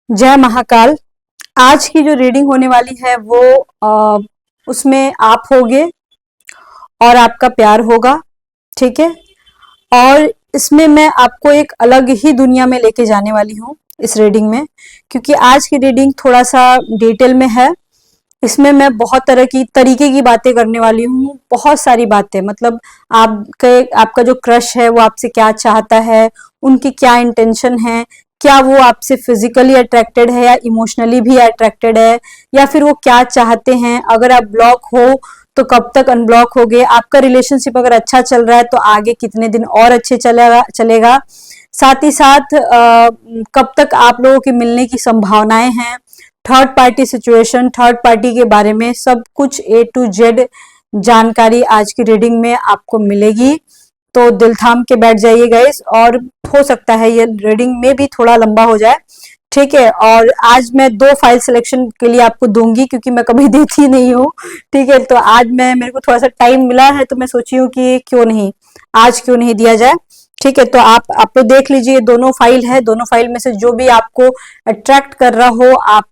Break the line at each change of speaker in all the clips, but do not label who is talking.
जय महाकाल। आज की जो रीडिंग होने वाली है वो उसमें आप होगे और आपका प्यार होगा। ठीक है। और इसमें मैं आपको एक अलग ही दुनिया में लेके जाने वाली हूँ इस रीडिंग में, क्योंकि आज की रीडिंग थोड़ा सा डिटेल में है। इसमें मैं बहुत तरह की तरीके की बातें करने वाली हूँ, बहुत सारी बातें। मतलब आपका जो क्रश है वो आपसे क्या चाहता है, उनकी क्या इंटेंशन है, क्या वो आपसे फिजिकली अट्रैक्टेड है या इमोशनली भी अट्रैक्टेड है, या फिर वो क्या चाहते हैं। अगर आप ब्लॉक हो तो कब तक अनब्लॉक होगे, आपका रिलेशनशिप अगर अच्छा चल रहा है तो आगे कितने दिन और अच्छे चलेगा। साथ ही साथ कब तक आप लोगों के मिलने की संभावनाएं हैं, third party situation, third party के बारे में सब कुछ A to Z जानकारी आज की रीडिंग में आपको मिलेगी। तो दिल थाम के बैठ जाइए गाइस, और हो सकता है ये रीडिंग में भी थोड़ा लंबा हो जाए। ठीक है। और आज मैं 2 फाइल सिलेक्शन के लिए आपको दूंगी, क्योंकि मैं कभी देती नहीं हूँ। ठीक है। तो आज मेरे को थोड़ा सा टाइम मिला है, तो मैं सोची हूँ कि आज क्यों नहीं दिया जाए। ठीक है। तो आप लोग देख लीजिए, दोनों फाइल है, दोनों फाइल में से जो भी आपको अट्रैक्ट कर रहा हो आप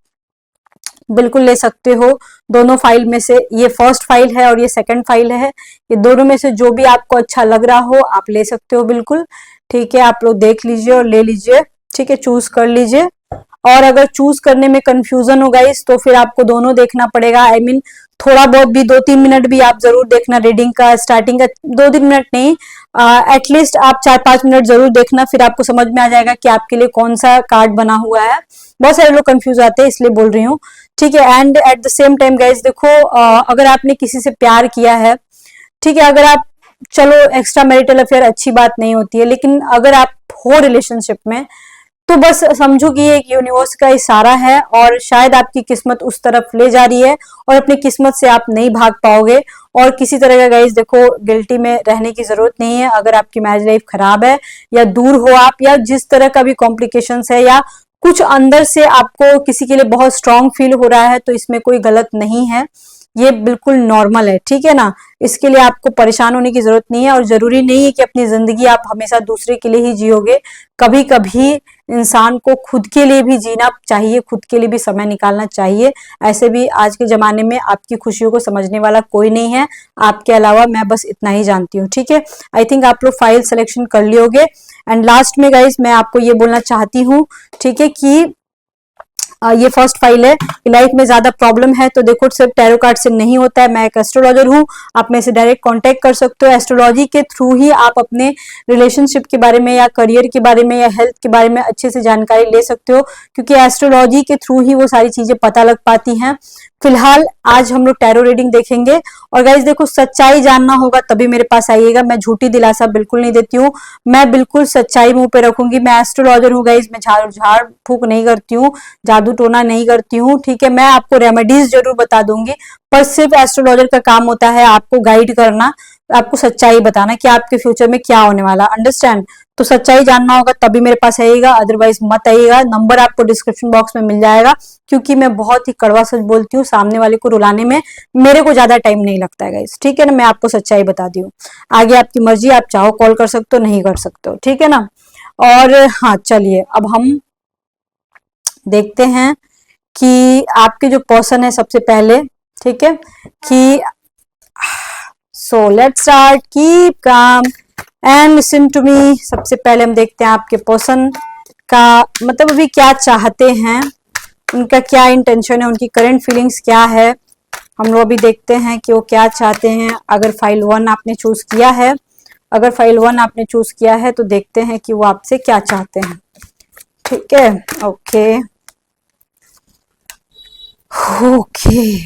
बिल्कुल ले सकते हो। दोनों फाइल में से ये फर्स्ट फाइल है और ये सेकंड फाइल है, ये दोनों में से जो भी आपको अच्छा लग रहा हो आप ले सकते हो बिल्कुल। ठीक है। आप लोग देख लीजिए और ले लीजिए। ठीक है, चूज कर लीजिए। और अगर चूज करने में कंफ्यूजन हो गाइस तो फिर आपको दोनों देखना पड़ेगा। आई मीन थोड़ा बहुत भी 2-3 मिनट भी आप जरूर देखना रीडिंग का। स्टार्टिंग का 2-3 मिनट नहीं, एटलीस्ट आप 4-5 मिनट जरूर देखना, फिर आपको समझ में आ जाएगा कि आपके लिए कौन सा कार्ड बना हुआ है। बहुत सारे लोग कंफ्यूज आते हैं, इसलिए बोल रही हूँ। ठीक है। And at the same time guys देखो, अगर आपने किसी से प्यार किया है, ठीक है, अगर आप, चलो एक्स्ट्रा मैरिटल अफेयर अच्छी बात नहीं होती है, लेकिन अगर आप हो रिलेशनशिप में तो बस समझो कि एक यूनिवर्स का इशारा है और शायद आपकी किस्मत उस तरफ ले जा रही है और अपनी किस्मत से आप नहीं भाग पाओगे। और किसी तरह का गाइस देखो, गिल्टी में रहने की जरूरत नहीं है। अगर आपकी मैरिज लाइफ खराब है या दूर हो आप, या जिस तरह का भी कॉम्प्लिकेशंस है, या कुछ अंदर से आपको किसी के लिए बहुत स्ट्रांग फील हो रहा है, तो इसमें कोई गलत नहीं है, ये बिल्कुल नॉर्मल है। ठीक है ना। इसके लिए आपको परेशान होने की जरूरत नहीं है, और जरूरी नहीं है कि अपनी जिंदगी आप हमेशा दूसरे के लिए ही जियोगे। कभी कभी इंसान को खुद के लिए भी जीना चाहिए, खुद के लिए भी समय निकालना चाहिए। ऐसे भी आज के जमाने में आपकी खुशियों को समझने वाला कोई नहीं है आपके अलावा, मैं बस इतना ही जानती हूँ। ठीक है। आई थिंक आप लोग फाइल सिलेक्शन कर लियोगे। एंड लास्ट में गाइस मैं आपको ये बोलना चाहती हूँ, ठीक है, कि ये फर्स्ट फाइल है। लाइफ में ज्यादा प्रॉब्लम है तो देखो, सिर्फ टैरो कार्ड से नहीं होता है। मैं एक एस्ट्रोलॉजर हूँ, आप मेरे से डायरेक्ट कांटेक्ट कर सकते हो। एस्ट्रोलॉजी के थ्रू ही आप अपने रिलेशनशिप के बारे में या करियर के बारे में या हेल्थ के बारे में अच्छे से जानकारी ले सकते हो, क्योंकि एस्ट्रोलॉजी के थ्रू ही वो सारी चीजें पता लग पाती हैं। फिलहाल आज हम लोग टैरो रीडिंग देखेंगे। और गाइज देखो, सच्चाई जानना होगा तभी मेरे पास आइएगा। मैं झूठी दिलासा बिल्कुल नहीं देती हूँ, मैं बिल्कुल सच्चाई मुंह पे रखूंगी। मैं एस्ट्रोलॉजर हूँ गाइज, मैं झाड़ फूक नहीं करती हूँ, जादू टोना नहीं करती हूँ। ठीक है। मैं आपको रेमेडीज जरूर बता दूंगी, पर सिर्फ एस्ट्रोलॉजर का काम होता है आपको गाइड करना, आपको सच्चाई बताना कि आपके फ्यूचर में क्या होने वाला। अंडरस्टैंड। तो सच्चाई जानना होगा तभी मेरे पास आइएगा, अदरवाइज मत आइएगा। नंबर आपको डिस्क्रिप्शन बॉक्स में मिल जाएगा, क्योंकि मैं बहुत ही कड़वा सच बोलती हूँ। सामने वाले को रुलाने में मेरे को ज्यादा टाइम नहीं लगता है गाइस। ठीक है ना। मैं आपको सच्चाई बता दी हूँ, आगे आपकी मर्जी, आप चाहो कॉल कर सकते हो, नहीं कर सकते हो। ठीक है ना। और हाँ, चलिए अब हम देखते हैं कि आपके जो पर्सन है सबसे पहले। ठीक है। कि so let's start, keep calm and listen to me. सबसे पहले हम देखते हैं आपके पर्सन का मतलब अभी क्या चाहते हैं, उनका क्या इंटेंशन है, उनकी करंट फीलिंग्स क्या है। हम लोग अभी देखते हैं कि वो क्या चाहते हैं। अगर फाइल 1 आपने चूज किया है, अगर फाइल 1 आपने चूज किया है तो देखते हैं कि वो आपसे क्या चाहते हैं। ठीक है। Okay okay.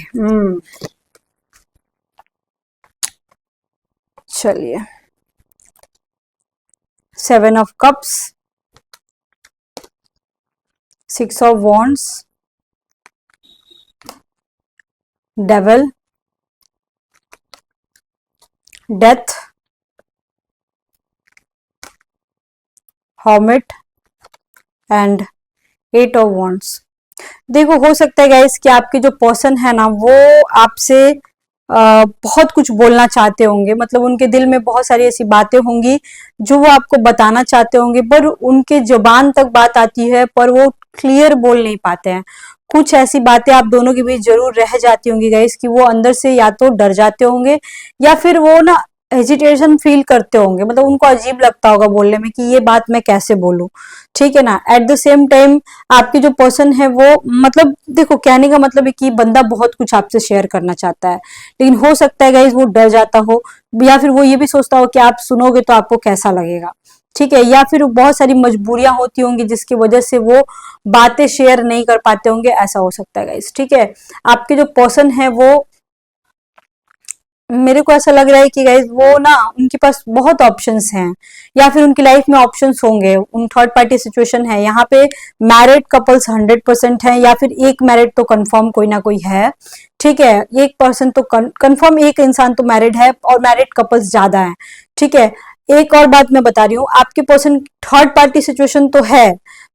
चलिए, 7 of cups, 6 of wands, devil, death, hermit and 8 of wands. देखो, हो सकता है गाइस कि आपके जो पर्सन है ना वो आपसे बहुत कुछ बोलना चाहते होंगे, मतलब उनके दिल में बहुत सारी ऐसी बातें होंगी जो वो आपको बताना चाहते होंगे, पर उनके जुबान तक बात आती है पर वो क्लियर बोल नहीं पाते हैं। कुछ ऐसी बातें आप दोनों के बीच जरूर रह जाती होंगी गाइस कि वो अंदर से या तो डर जाते होंगे या फिर वो ना हेजिटेशन फील करते होंगे, मतलब उनको अजीब लगता होगा बोलने में कि ये बात मैं कैसे बोलूं, ठीक है ना। एट द सेम टाइम आपकी जो पर्सन है वो, मतलब देखो कहने का मतलब है कि बंदा बहुत कुछ आपसे शेयर करना चाहता है, लेकिन हो सकता है गाइस वो डर जाता हो, या फिर वो ये भी सोचता हो कि आप सुनोगे तो आपको कैसा लगेगा, ठीक है, या फिर बहुत सारी मजबूरियां होती होंगी जिसकी वजह से वो बातें शेयर नहीं कर पाते होंगे, ऐसा हो सकता है गाइस, ठीक है। आपके जो पर्सन है वो, मेरे को ऐसा लग रहा है कि गाइज वो ना, उनके पास बहुत ऑप्शंस हैं, या फिर उनकी लाइफ में ऑप्शंस होंगे, उन थर्ड पार्टी सिचुएशन है यहाँ पे। मैरिड कपल्स 100% है, या फिर एक मैरिड तो कंफर्म कोई ना कोई है, ठीक है, एक पर्सन तो कंफर्म, एक इंसान तो मैरिड है और मैरिड कपल्स ज्यादा है, ठीक है। एक और बात मैं बता रही हूँ, आपके पर्सन थर्ड पार्टी सिचुएशन तो है,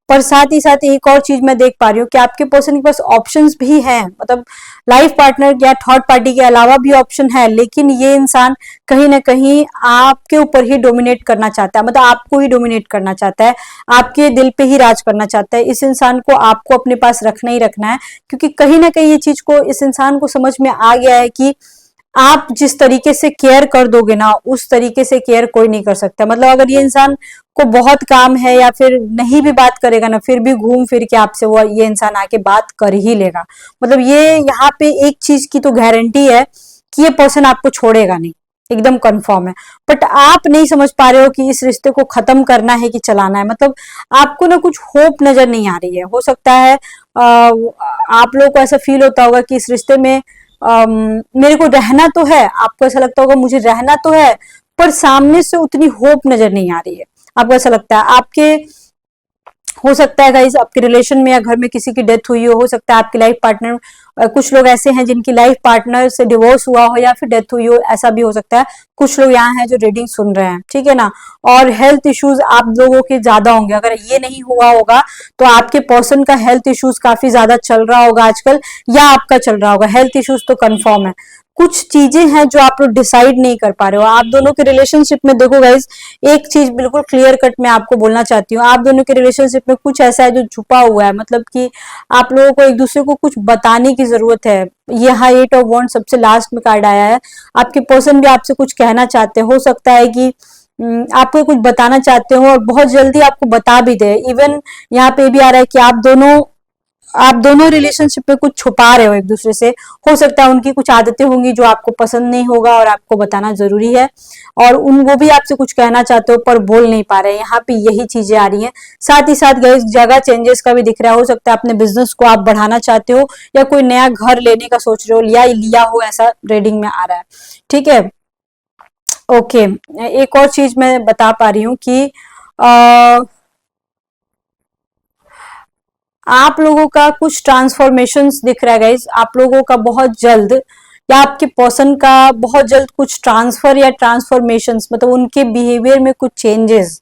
पर साथ ही साथ एक और चीज मैं देख पा रही हूँ कि आपके पर्सन के पास ऑप्शंस भी हैं, मतलब लाइफ पार्टनर या थर्ड पार्टी के अलावा भी ऑप्शन है, लेकिन ये इंसान कहीं ना कहीं आपके ऊपर ही डोमिनेट करना चाहता है, मतलब आपको ही डोमिनेट करना चाहता है, आपके दिल पे ही राज करना चाहता है। इस इंसान को आपको अपने पास रखना ही रखना है, क्योंकि कहीं ना कहीं ये चीज को इस इंसान को समझ में आ गया है कि आप जिस तरीके से केयर कर दोगे ना, उस तरीके से केयर कोई नहीं कर सकता। मतलब अगर ये इंसान को बहुत काम है या फिर नहीं भी बात करेगा ना, फिर भी घूम फिर के आपसे वो ये इंसान आके बात कर ही लेगा। मतलब ये यहाँ पे एक चीज की तो गारंटी है कि ये पर्सन आपको छोड़ेगा नहीं, एकदम कंफर्म है। बट आप नहीं समझ पा रहे हो कि इस रिश्ते को खत्म करना है कि चलाना है, मतलब आपको ना कुछ होप नजर नहीं आ रही है। हो सकता है आप लोगों को ऐसा फील होता होगा कि इस रिश्ते में मेरे को रहना तो है, आपको ऐसा लगता होगा मुझे रहना तो है, पर सामने से उतनी होप नजर नहीं आ रही है। आपको ऐसा लगता है आपके, हो सकता है गाइस आपके रिलेशन में या घर में किसी की डेथ हुई हो सकता है आपकी लाइफ पार्टनर, कुछ लोग ऐसे हैं जिनकी लाइफ पार्टनर से डिवोर्स हुआ हो या फिर डेथ हुई हो, ऐसा भी हो सकता है। कुछ लोग यहाँ हैं जो रीडिंग सुन रहे हैं, ठीक है ना। और हेल्थ इश्यूज आप लोगों के ज्यादा होंगे, अगर ये नहीं हुआ होगा तो आपके पर्सन का हेल्थ इश्यूज काफी ज्यादा चल रहा होगा आजकल, या आपका चल रहा होगा। हेल्थ इश्यूज तो कंफर्म है, कुछ चीजें हैं जो आप लोग डिसाइड नहीं कर पा रहे हो। आप दोनों के रिलेशनशिप में देखो गाइज, एक चीज बिल्कुल क्लियर कट मैं आपको बोलना चाहती हूँ, आप दोनों के रिलेशनशिप में कुछ ऐसा है जो छुपा हुआ है, मतलब कि आप लोगों को एक दूसरे को कुछ बताने की जरूरत है। यहाँ 8 ऑफ वॉन्ड सबसे लास्ट में कार्ड आया है, आपके पर्सन भी आपसे कुछ कहना चाहते हो सकता है कि आपको कुछ बताना चाहते हो और बहुत जल्दी आपको बता भी दे। इवन यहाँ पे भी आ रहा है कि आप दोनों रिलेशनशिप में कुछ छुपा रहे हो एक दूसरे से। हो सकता है उनकी कुछ आदतें होंगी जो आपको पसंद नहीं होगा और आपको बताना जरूरी है, और वो भी आपसे कुछ कहना चाहते हो पर बोल नहीं पा रहे हैं। यहाँ पे यही चीजें आ रही हैं। साथ ही साथ गए जगह चेंजेस का भी दिख रहा है, हो सकता है अपने बिजनेस को आप बढ़ाना चाहते हो या कोई नया घर लेने का सोच रहे हो या लिया हो, ऐसा रीडिंग में आ रहा है, ठीक है। ओके, एक और चीज मैं बता पा रही हूँ कि आप लोगों का कुछ ट्रांसफॉर्मेशंस दिख रहा है गाइज, आप लोगों का बहुत जल्द या आपके पर्सन का बहुत जल्द कुछ ट्रांसफर या ट्रांसफॉर्मेशंस, मतलब उनके बिहेवियर में कुछ चेंजेस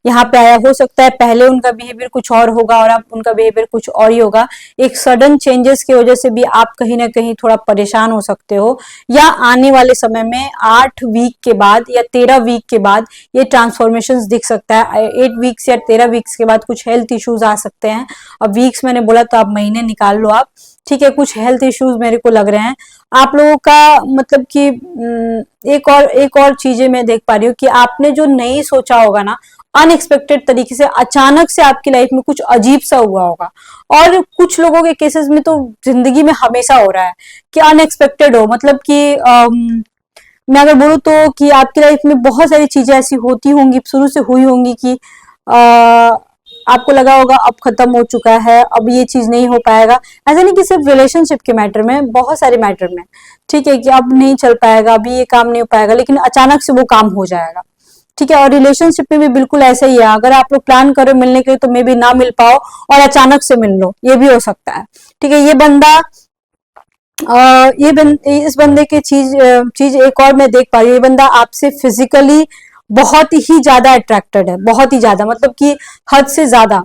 यहाँ पे आया। हो सकता है पहले उनका बिहेवियर कुछ और होगा और अब उनका बिहेवियर कुछ और ही होगा। एक सडन चेंजेस की वजह से भी आप कहीं ना कहीं थोड़ा परेशान हो सकते हो, या आने वाले समय में 8 वीक के बाद या 13 वीक के बाद ये ट्रांसफॉर्मेशन दिख सकता है। 8 वीक्स या 13 वीक्स के बाद कुछ हेल्थ इश्यूज आ सकते हैं। अब वीक्स मैंने बोला तो आप महीने निकाल लो आप, ठीक है। कुछ हेल्थ इश्यूज मेरे को लग रहे हैं आप लोगों का, मतलब कि एक और चीजें मैं देख पा रही हूँ कि आपने जो नहीं सोचा होगा ना, अनएक्सपेक्टेड तरीके से अचानक से आपकी लाइफ में कुछ अजीब सा हुआ होगा। और कुछ लोगों के केसेस में तो जिंदगी में हमेशा हो रहा है कि अनएक्सपेक्टेड हो, मतलब कि मैं अगर बोलूँ तो कि आपकी लाइफ में बहुत सारी चीजें ऐसी होती होंगी, शुरू से हुई होंगी कि आपको लगा होगा अब खत्म हो चुका है, अब ये चीज नहीं हो पाएगा। ऐसा नहीं कि सिर्फ रिलेशनशिप के मैटर में, बहुत सारे मैटर में, ठीक है, कि अब नहीं चल पाएगा, अभी ये काम नहीं हो पाएगा, लेकिन अचानक से वो काम हो जाएगा, ठीक है। और रिलेशनशिप में भी बिल्कुल ऐसा ही है, अगर आप लोग प्लान करो मिलने के लिए तो मे भी ना मिल पाओ और अचानक से मिल लो, ये भी हो सकता है, ठीक है। ये बंदा इस बंदे की चीज एक और मैं देख पा रही हूँ, ये बंदा आपसे फिजिकली बहुत ही ज्यादा अट्रैक्टेड है, बहुत ही ज्यादा, मतलब कि हद से ज्यादा।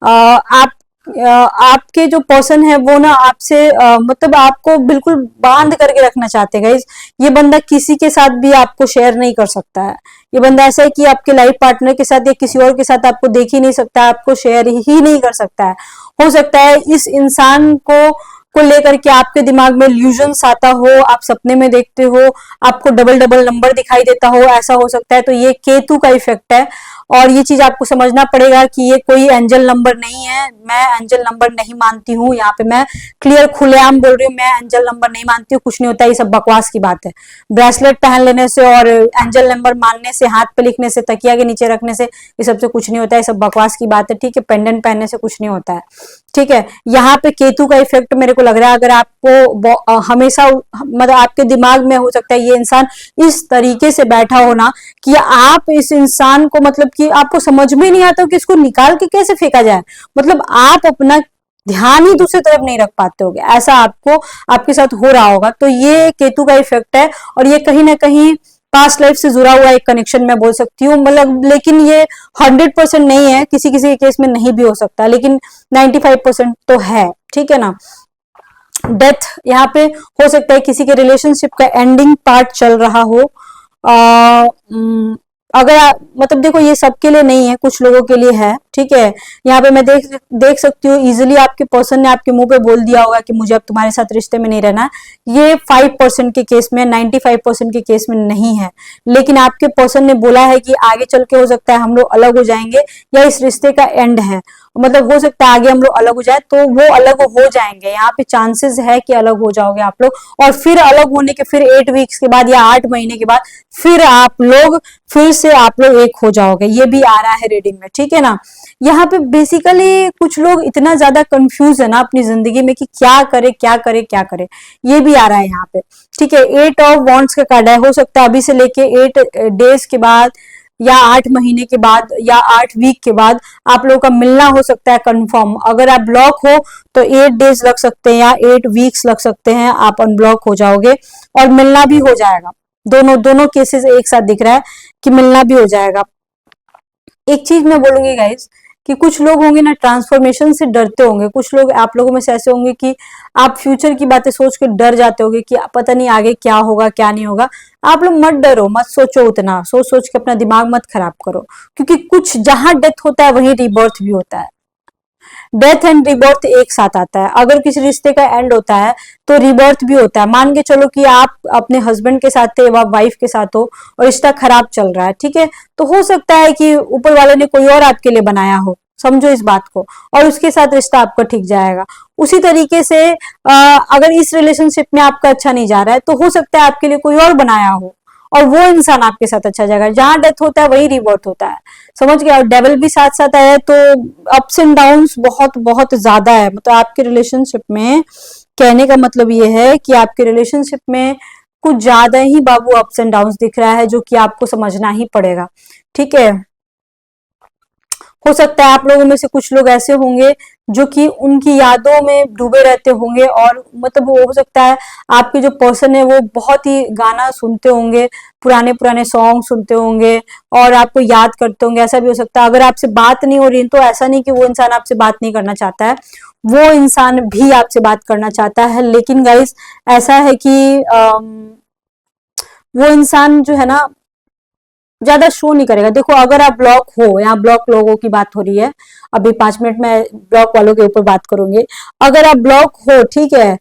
आप आपके जो पर्सन है वो ना आपसे मतलब आपको बिल्कुल बांध करके रखना चाहते हैं गाइस। ये बंदा किसी के साथ भी आपको शेयर नहीं कर सकता है। ये बंदा ऐसा है कि आपके लाइफ पार्टनर के साथ या किसी और के साथ आपको देख ही नहीं सकता, आपको शेयर ही नहीं कर सकता है। हो सकता है इस इंसान को लेकर के आपके दिमाग में इल्यूजन्स आता हो, आप सपने में देखते हो, आपको डबल डबल नंबर दिखाई देता हो, ऐसा हो सकता है। तो ये केतु का इफेक्ट है और ये चीज आपको समझना पड़ेगा कि ये कोई एंजल नंबर नहीं है। मैं एंजल नंबर नहीं मानती हूँ, यहाँ पे मैं क्लियर खुलेआम बोल रही हूँ, मैं एंजल नंबर नहीं मानती हूँ। कुछ नहीं होता, ये सब बकवास की बात है। ब्रेसलेट पहन लेने से और एंजल नंबर मानने से, हाथ पे लिखने से, तकिया के नीचे रखने से, ये सबसे कुछ नहीं होता है। ये सब बकवास की बात है, ठीक है। पेंडेंट पहनने से कुछ नहीं होता है, ठीक है। यहाँ पे केतु का इफेक्ट मेरे को लग रहा है। अगर आपको हमेशा मतलब आपके दिमाग में हो सकता है ये इंसान इस तरीके से बैठा हो ना कि आप इस इंसान को मतलब कि आपको समझ में नहीं आता कि इसको निकाल के कैसे फेंका जाए। मतलब आप अपना ध्यान ही दूसरी तरफ नहीं रख पाते होगे, ऐसा आपको आपके साथ हो रहा होगा। तो ये केतु का इफेक्ट है और ये कहीं ना कहीं पास्ट लाइफ से जुड़ा हुआ एक कनेक्शन मैं बोल सकती हूँ। मतलब लेकिन ये 100% नहीं है, किसी किसी के केस में नहीं भी हो सकता, लेकिन 95% तो है, ठीक है ना। डेथ यहाँ पे हो सकता है किसी के रिलेशनशिप का एंडिंग पार्ट चल रहा हो। अगर मतलब देखो ये सबके लिए नहीं है, कुछ लोगों के लिए है, ठीक है। यहाँ पे मैं देख सकती हूँ इजिली आपके पर्सन ने आपके मुंह पे बोल दिया होगा कि मुझे अब तुम्हारे साथ रिश्ते में नहीं रहना। ये 5% के केस में, 95% के केस में नहीं है। लेकिन आपके पर्सन ने बोला है कि आगे चल के हो सकता है हम लोग अलग हो जाएंगे या इस रिश्ते का एंड है, मतलब हो सकता है आगे हम लोग अलग हो जाए, तो वो अलग हो जाएंगे। यहाँ पे चांसेस है कि अलग हो जाओगे आप लोग, और फिर अलग होने के फिर 8 वीक्स के बाद या 8 महीने के बाद फिर आप लोग एक हो जाओगे। ये भी आ रहा है रीडिंग में, ठीक है ना। यहाँ पे बेसिकली कुछ लोग इतना ज्यादा कंफ्यूज है ना अपनी जिंदगी में कि क्या करे क्या करे क्या करे, ये भी आ रहा है यहाँ पे, ठीक है। 8 ऑफ वॉन्ड्स का कार्ड है। हो सकता है अभी से लेके 8 डेज के बाद या 8 महीने के बाद या 8 वीक के बाद आप लोगों का मिलना हो सकता है कंफर्म। अगर आप ब्लॉक हो तो 8 डेज लग सकते हैं या 8 वीक्स लग सकते हैं, आप अनब्लॉक हो जाओगे और मिलना भी हो जाएगा। दोनों केसेस एक साथ दिख रहा है कि मिलना भी हो जाएगा। एक चीज मैं बोलूंगी गाइस कि कुछ लोग होंगे ना ट्रांसफॉर्मेशन से डरते होंगे। कुछ लोग आप लोगों में से ऐसे होंगे कि आप फ्यूचर की बातें सोच के डर जाते होंगे कि पता नहीं आगे क्या होगा क्या नहीं होगा। आप लोग मत डरो, मत सोचो, उतना सोच सोच के अपना दिमाग मत खराब करो, क्योंकि कुछ जहां डेथ होता है वहीं रिबर्थ भी होता है। डेथ एंड रिबर्थ एक साथ आता है। अगर किसी रिश्ते का एंड होता है तो रिबर्थ भी होता है। मान के चलो कि आप अपने हस्बैंड के साथ थे या वाइफ के साथ हो और रिश्ता खराब चल रहा है, ठीक है, तो हो सकता है कि ऊपर वाले ने कोई और आपके लिए बनाया हो, समझो इस बात को, और उसके साथ रिश्ता आपका ठीक जाएगा। उसी तरीके से अगर इस रिलेशनशिप में आपका अच्छा नहीं जा रहा है तो हो सकता है आपके लिए कोई और बनाया हो और वो इंसान आपके साथ अच्छा जाएगा। जहां डेथ होता है वही रिबर्थ होता है, समझ गया। और डेविल भी साथ साथ आया है, तो अप्स एंड डाउन्स बहुत बहुत ज्यादा है। मतलब आपके रिलेशनशिप में, कहने का मतलब ये है कि आपके रिलेशनशिप में कुछ ज्यादा ही बाबू अप्स एंड डाउन्स दिख रहा है, जो कि आपको समझना ही पड़ेगा, ठीक है। हो सकता है आप लोगों में से कुछ लोग ऐसे होंगे जो कि उनकी यादों में डूबे रहते होंगे, और मतलब वो हो सकता है आपके जो पर्सन है वो बहुत ही गाना सुनते होंगे, पुराने पुराने सॉन्ग सुनते होंगे और आपको याद करते होंगे। ऐसा भी हो सकता है। अगर आपसे बात नहीं हो रही तो ऐसा नहीं कि वो इंसान आपसे बात नहीं करना चाहता है, वो इंसान भी आपसे बात करना चाहता है। लेकिन गाइस ऐसा है कि वो इंसान जो है ना ज्यादा शो नहीं करेगा। देखो अगर आप ब्लॉक हो, यहाँ ब्लॉक लोगों की बात हो रही है, अभी 5 मिनट में ब्लॉक वालों के ऊपर बात करूंगी। अगर आप ब्लॉक हो, ठीक है,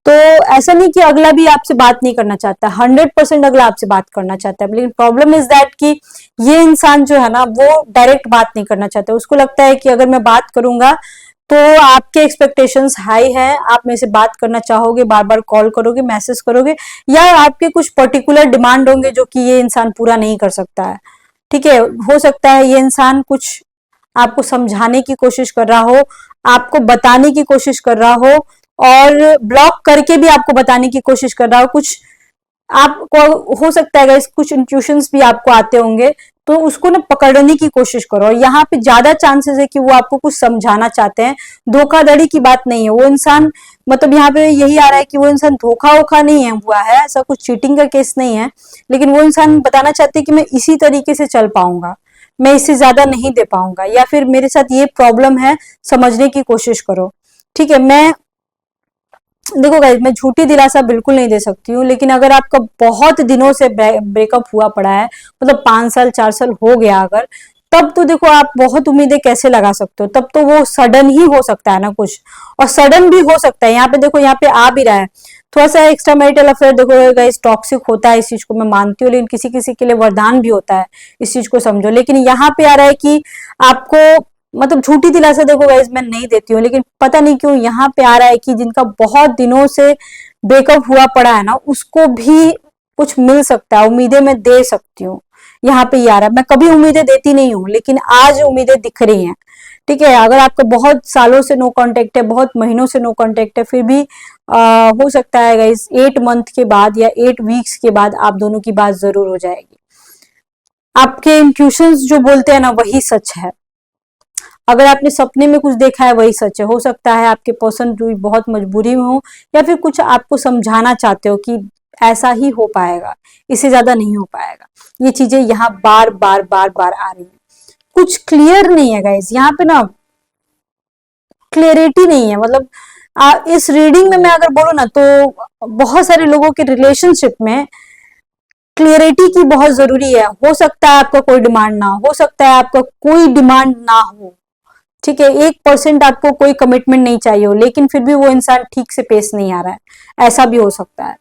तो ऐसा नहीं कि अगला भी आपसे बात नहीं करना चाहता, 100% अगला आपसे बात करना चाहता है। लेकिन प्रॉब्लम इज दैट कि ये इंसान जो है ना वो डायरेक्ट बात नहीं करना चाहता। उसको लगता है कि अगर मैं बात करूंगा तो आपके एक्सपेक्टेशंस हाई हैं, आप मेरे से बात करना चाहोगे, बार बार कॉल करोगे, मैसेज करोगे, या आपके कुछ पर्टिकुलर डिमांड होंगे जो कि ये इंसान पूरा नहीं कर सकता है, ठीक है। हो सकता है ये इंसान कुछ आपको समझाने की कोशिश कर रहा हो, आपको बताने की कोशिश कर रहा हो, और ब्लॉक करके भी आपको बताने की कोशिश कर रहा हो। कुछ आपको हो सकता है कुछ इंट्यूशंस भी आपको आते होंगे, तो उसको ना पकड़ने की कोशिश करो। और यहाँ पे ज्यादा चांसेस है कि वो आपको कुछ समझाना चाहते हैं, धोखाधड़ी की बात नहीं है। वो इंसान मतलब यहाँ पे यही आ रहा है कि वो इंसान धोखा वोखा नहीं है हुआ है, ऐसा कुछ चीटिंग का केस नहीं है, लेकिन वो इंसान बताना चाहते हैं कि मैं इसी तरीके से चल पाऊंगा, मैं इससे ज्यादा नहीं दे पाऊंगा, या फिर मेरे साथ ये प्रॉब्लम है, समझने की कोशिश करो। ठीक है, मैं देखो गाइस, मैं झूठी दिलासा बिल्कुल नहीं दे सकती हूँ, लेकिन अगर आपका बहुत दिनों से ब्रेकअप हुआ पड़ा है, मतलब 5 साल 4 साल हो गया अगर, तब तो देखो आप बहुत उम्मीदें कैसे लगा सकते हो, तब तो वो सडन ही हो सकता है ना कुछ, और सडन भी हो सकता है। यहाँ पे देखो, यहाँ पे आ भी रहा है थोड़ा सा एक्स्ट्रा मैरिटल अफेयर। देखो गाइस, टॉक्सिक होता है, इस चीज को मैं मानती हूँ, लेकिन किसी किसी के लिए वरदान भी होता है, इस चीज को समझो। लेकिन यहाँ पे आ रहा है कि आपको, मतलब झूठी दिलासा देखो गाइस मैं नहीं देती हूँ, लेकिन पता नहीं क्यों यहाँ पे आ रहा है कि जिनका बहुत दिनों से ब्रेकअप हुआ पड़ा है ना, उसको भी कुछ मिल सकता है, उम्मीदें मैं दे सकती हूँ। यहाँ पे ये आ रहा है, मैं कभी उम्मीदें देती नहीं हूँ, लेकिन आज उम्मीदें दिख रही हैं। ठीक है, अगर आपका बहुत सालों से नो कांटेक्ट है, बहुत महीनों से नो कांटेक्ट है, फिर भी हो सकता है गाइस 8 मंथ के बाद या 8 वीक्स के बाद आप दोनों की बात जरूर हो जाएगी। आपके इंट्यूशंस जो बोलते हैं ना, वही सच है। अगर आपने सपने में कुछ देखा है, वही सच है। हो सकता है आपके पर्सन जो बहुत मजबूरी में हो, या फिर कुछ आपको समझाना चाहते हो कि ऐसा ही हो पाएगा, इससे ज्यादा नहीं हो पाएगा। ये चीजें यहाँ बार बार बार बार आ रही है, कुछ क्लियर नहीं है गाइस, यहाँ पे ना क्लियरिटी नहीं है। मतलब इस रीडिंग में मैं अगर बोलूँ ना, तो बहुत सारे लोगों के रिलेशनशिप में क्लियरिटी की बहुत जरूरी है। हो सकता है आपका कोई डिमांड ना हो सकता है आपका कोई डिमांड ना हो, ठीक है, 1% आपको कोई कमिटमेंट नहीं चाहिए हो, लेकिन फिर भी वो इंसान ठीक से पेश नहीं आ रहा है, ऐसा भी हो सकता है।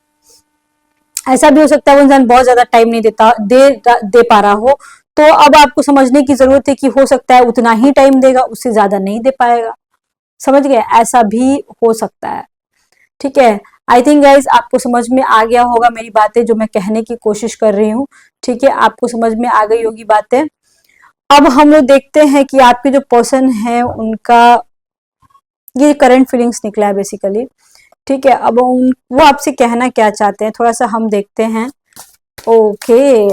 ऐसा भी हो सकता है वो इंसान बहुत ज्यादा टाइम नहीं दे पा रहा हो, तो अब आपको समझने की जरूरत है कि हो सकता है उतना ही टाइम देगा, उससे ज्यादा नहीं दे पाएगा। समझ गए, ऐसा भी हो सकता है। ठीक है, आई थिंक गाइज आपको समझ में आ गया होगा मेरी बातें जो मैं कहने की कोशिश कर रही हूँ। ठीक है, आपको समझ में आ गई होगी बातें। अब हम लोग देखते हैं कि आपके जो पर्सन है उनका ये करंट फीलिंग्स निकला है बेसिकली। ठीक है, अब वो आपसे कहना क्या चाहते हैं, थोड़ा सा हम देखते हैं। ओके,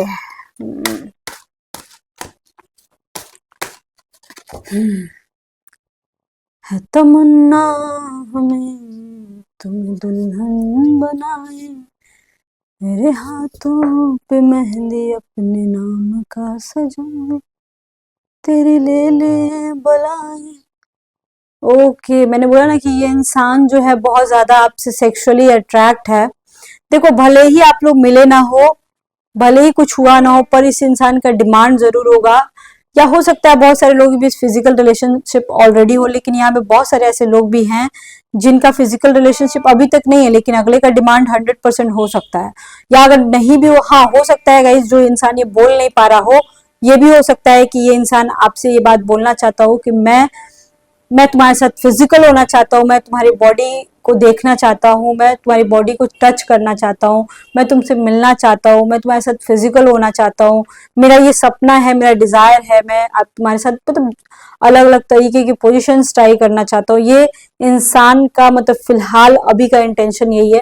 है तमन्ना हमें तुम दुल्हन बनाए, मेरे हाथों पे मेहंदी अपने नाम का सजाए, तेरी ले ले बुलाए। ओके, मैंने बोला ना कि ये इंसान जो है बहुत ज्यादा आपसे सेक्सुअली अट्रैक्ट है। देखो, भले ही आप लोग मिले ना हो, भले ही कुछ हुआ ना हो, पर इस इंसान का डिमांड जरूर होगा। या हो सकता है बहुत सारे लोग के बीच फिजिकल रिलेशनशिप ऑलरेडी हो, लेकिन यहाँ पे बहुत सारे ऐसे लोग भी हैं जिनका फिजिकल रिलेशनशिप अभी तक नहीं है, लेकिन अगले का डिमांड 100% हो सकता है। या अगर नहीं भी हो, हाँ हो सकता है गाइस जो इंसान ये बोल नहीं पा रहा हो, ये भी हो सकता है कि ये इंसान आपसे ये बात बोलना चाहता हो कि मैं तुम्हारे साथ फिजिकल होना चाहता हूँ, मैं तुम्हारी बॉडी को देखना चाहता हूँ, मैं तुम्हारी बॉडी को टच करना चाहता हूँ, मैं तुमसे मिलना चाहता हूँ, मैं तुम्हारे साथ फिजिकल होना चाहता हूँ, मेरा ये सपना है, मेरा डिजायर है, मैं आप तुम्हारे साथ मतलब अलग अलग तरीके की पोजीशंस ट्राई करना चाहता हूँ। ये इंसान का मतलब फिलहाल अभी का इंटेंशन यही है।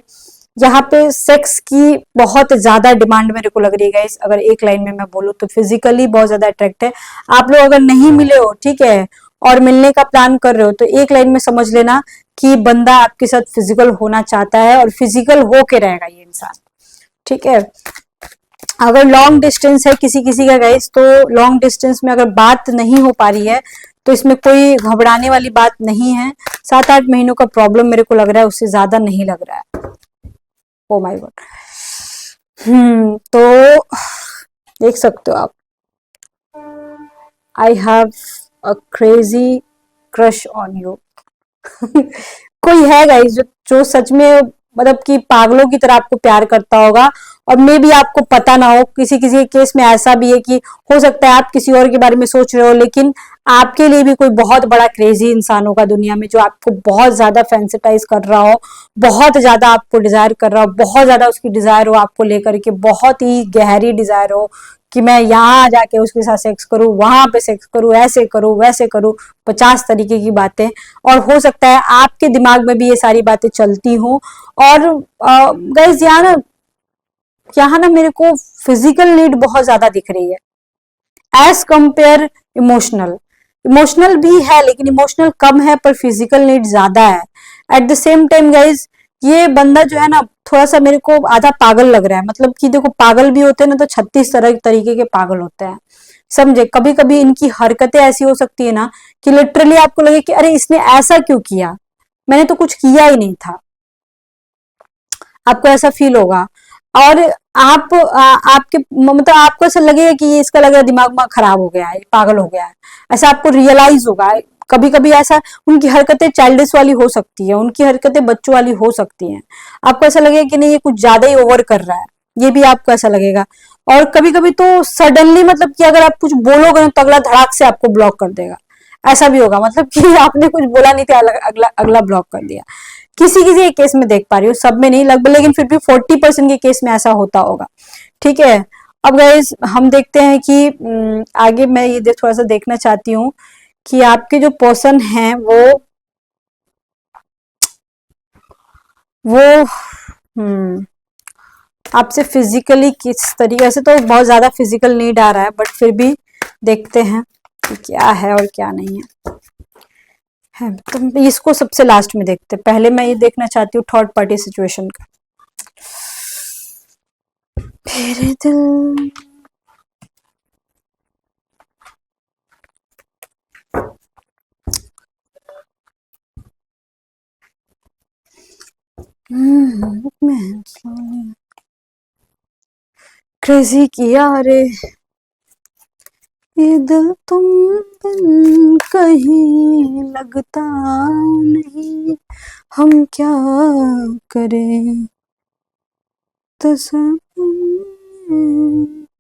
यहाँ पे सेक्स की बहुत ज्यादा डिमांड मेरे को लग रही है गाइस। अगर एक लाइन में मैं बोलूँ तो फिजिकली बहुत ज्यादा अट्रैक्ट है। आप लोग अगर नहीं मिले हो, ठीक है, और मिलने का प्लान कर रहे हो, तो एक लाइन में समझ लेना कि बंदा आपके साथ फिजिकल होना चाहता है और फिजिकल हो के रहेगा ये इंसान। ठीक है, अगर लॉन्ग डिस्टेंस है किसी किसी का गाइस, तो लॉन्ग डिस्टेंस में अगर बात नहीं हो पा रही है तो इसमें कोई घबराने वाली बात नहीं है। 7-8 महीनों का प्रॉब्लम मेरे को लग रहा है, उससे ज्यादा नहीं लग रहा है। ओ माय गॉड, तो देख सकते हो आप, I have a crazy crush on you. कोई है गाइस जो सच में मतलब कि पागलों की तरह आपको प्यार करता होगा, और मे भी आपको पता ना हो। किसी किसी केस में ऐसा भी है कि हो सकता है आप किसी और के बारे में सोच रहे हो, लेकिन आपके लिए भी कोई बहुत बड़ा क्रेजी इंसान होगा दुनिया में जो आपको बहुत ज्यादा फैंसिटाइज कर रहा हो, बहुत ज्यादा आपको डिजायर कर रहा हो, बहुत ज्यादा उसकी डिजायर हो आपको लेकर के, बहुत ही गहरी डिजायर हो कि मैं यहाँ जाके उसके साथ सेक्स करूं, वहां पे सेक्स करूं, ऐसे करूं, वैसे करूं, 50 तरीके की बातें। और हो सकता है आपके दिमाग में भी ये सारी बातें चलती हों। और गाइस यहाँ ना मेरे को फिजिकल नीड बहुत ज्यादा दिख रही है एज कंपेयर इमोशनल। इमोशनल भी है लेकिन इमोशनल कम है, पर फिजिकल नीड ज्यादा है। At the same time guys ये बंदा जो है ना थोड़ा सा मेरे को आधा पागल लग रहा है। मतलब कि देखो, पागल भी होते हैं ना तो 36 तरह तरीके के पागल होते हैं, समझे। कभी कभी इनकी हरकतें ऐसी हो सकती है ना कि लिटरली आपको लगे कि अरे इसने ऐसा क्यों किया, मैंने तो कुछ किया ही नहीं था, आपको ऐसा फील होगा। और आपके मतलब आपको ऐसा लगेगा कि ये इसका लग रहा है दिमाग खराब हो गया है, पागल हो गया है, ऐसा आपको रियलाइज होगा। कभी कभी ऐसा उनकी हरकतें चाइल्डिश वाली हो सकती है, उनकी हरकतें बच्चों वाली हो सकती हैं, आपको ऐसा लगेगा कि नहीं ये कुछ ज्यादा ही ओवर कर रहा है, ये भी आपको ऐसा लगेगा। और कभी कभी तो सडनली मतलब कि अगर आप कुछ बोलोगे ना तो अगला धड़ाक से आपको ब्लॉक कर देगा, ऐसा भी होगा। मतलब कि आपने कुछ बोला नहीं था, अगला अगला ब्लॉक कर दिया। किसी किसी केस में देख पा रही हूँ, सब में नहीं लगभग, लेकिन फिर भी 40% के केस में ऐसा होता होगा, ठीक है। अब गाइस हम देखते हैं कि आगे मैं ये थोड़ा सा देखना चाहती हूँ कि आपके जो पर्सन हैं वो आपसे फिजिकली किस तरीके से, तो बहुत ज्यादा फिजिकल नीड आ रहा है, बट फिर भी देखते हैं कि क्या है और क्या नहीं है। तो इसको सबसे लास्ट में देखते हैं, पहले मैं ये देखना चाहती हूँ थर्ड पार्टी सिचुएशन का। मेरे दिल क्रेजी किया रे ये दिल, तुम बिन कहीं लगता नहीं, हम क्या करें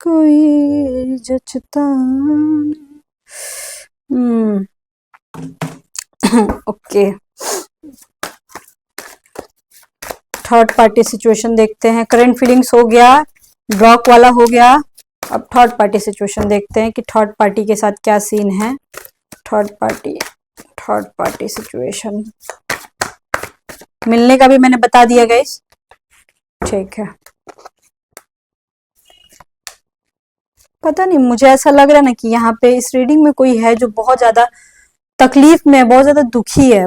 कोई जचता नहीं। ओके, थर्ड पार्टी सिचुएशन देखते हैं। करंट फीलिंग्स हो गया, ब्लॉक वाला हो गया, अब थर्ड पार्टी सिचुएशन देखते हैं कि थर्ड पार्टी के साथ क्या सीन है। थर्ड पार्टी सिचुएशन मिलने का भी मैंने बता दिया गाइस, ठीक है। पता नहीं, मुझे ऐसा लग रहा है ना कि यहाँ पे इस रीडिंग में कोई है जो बहुत ज्यादा तकलीफ में है, बहुत ज्यादा दुखी है।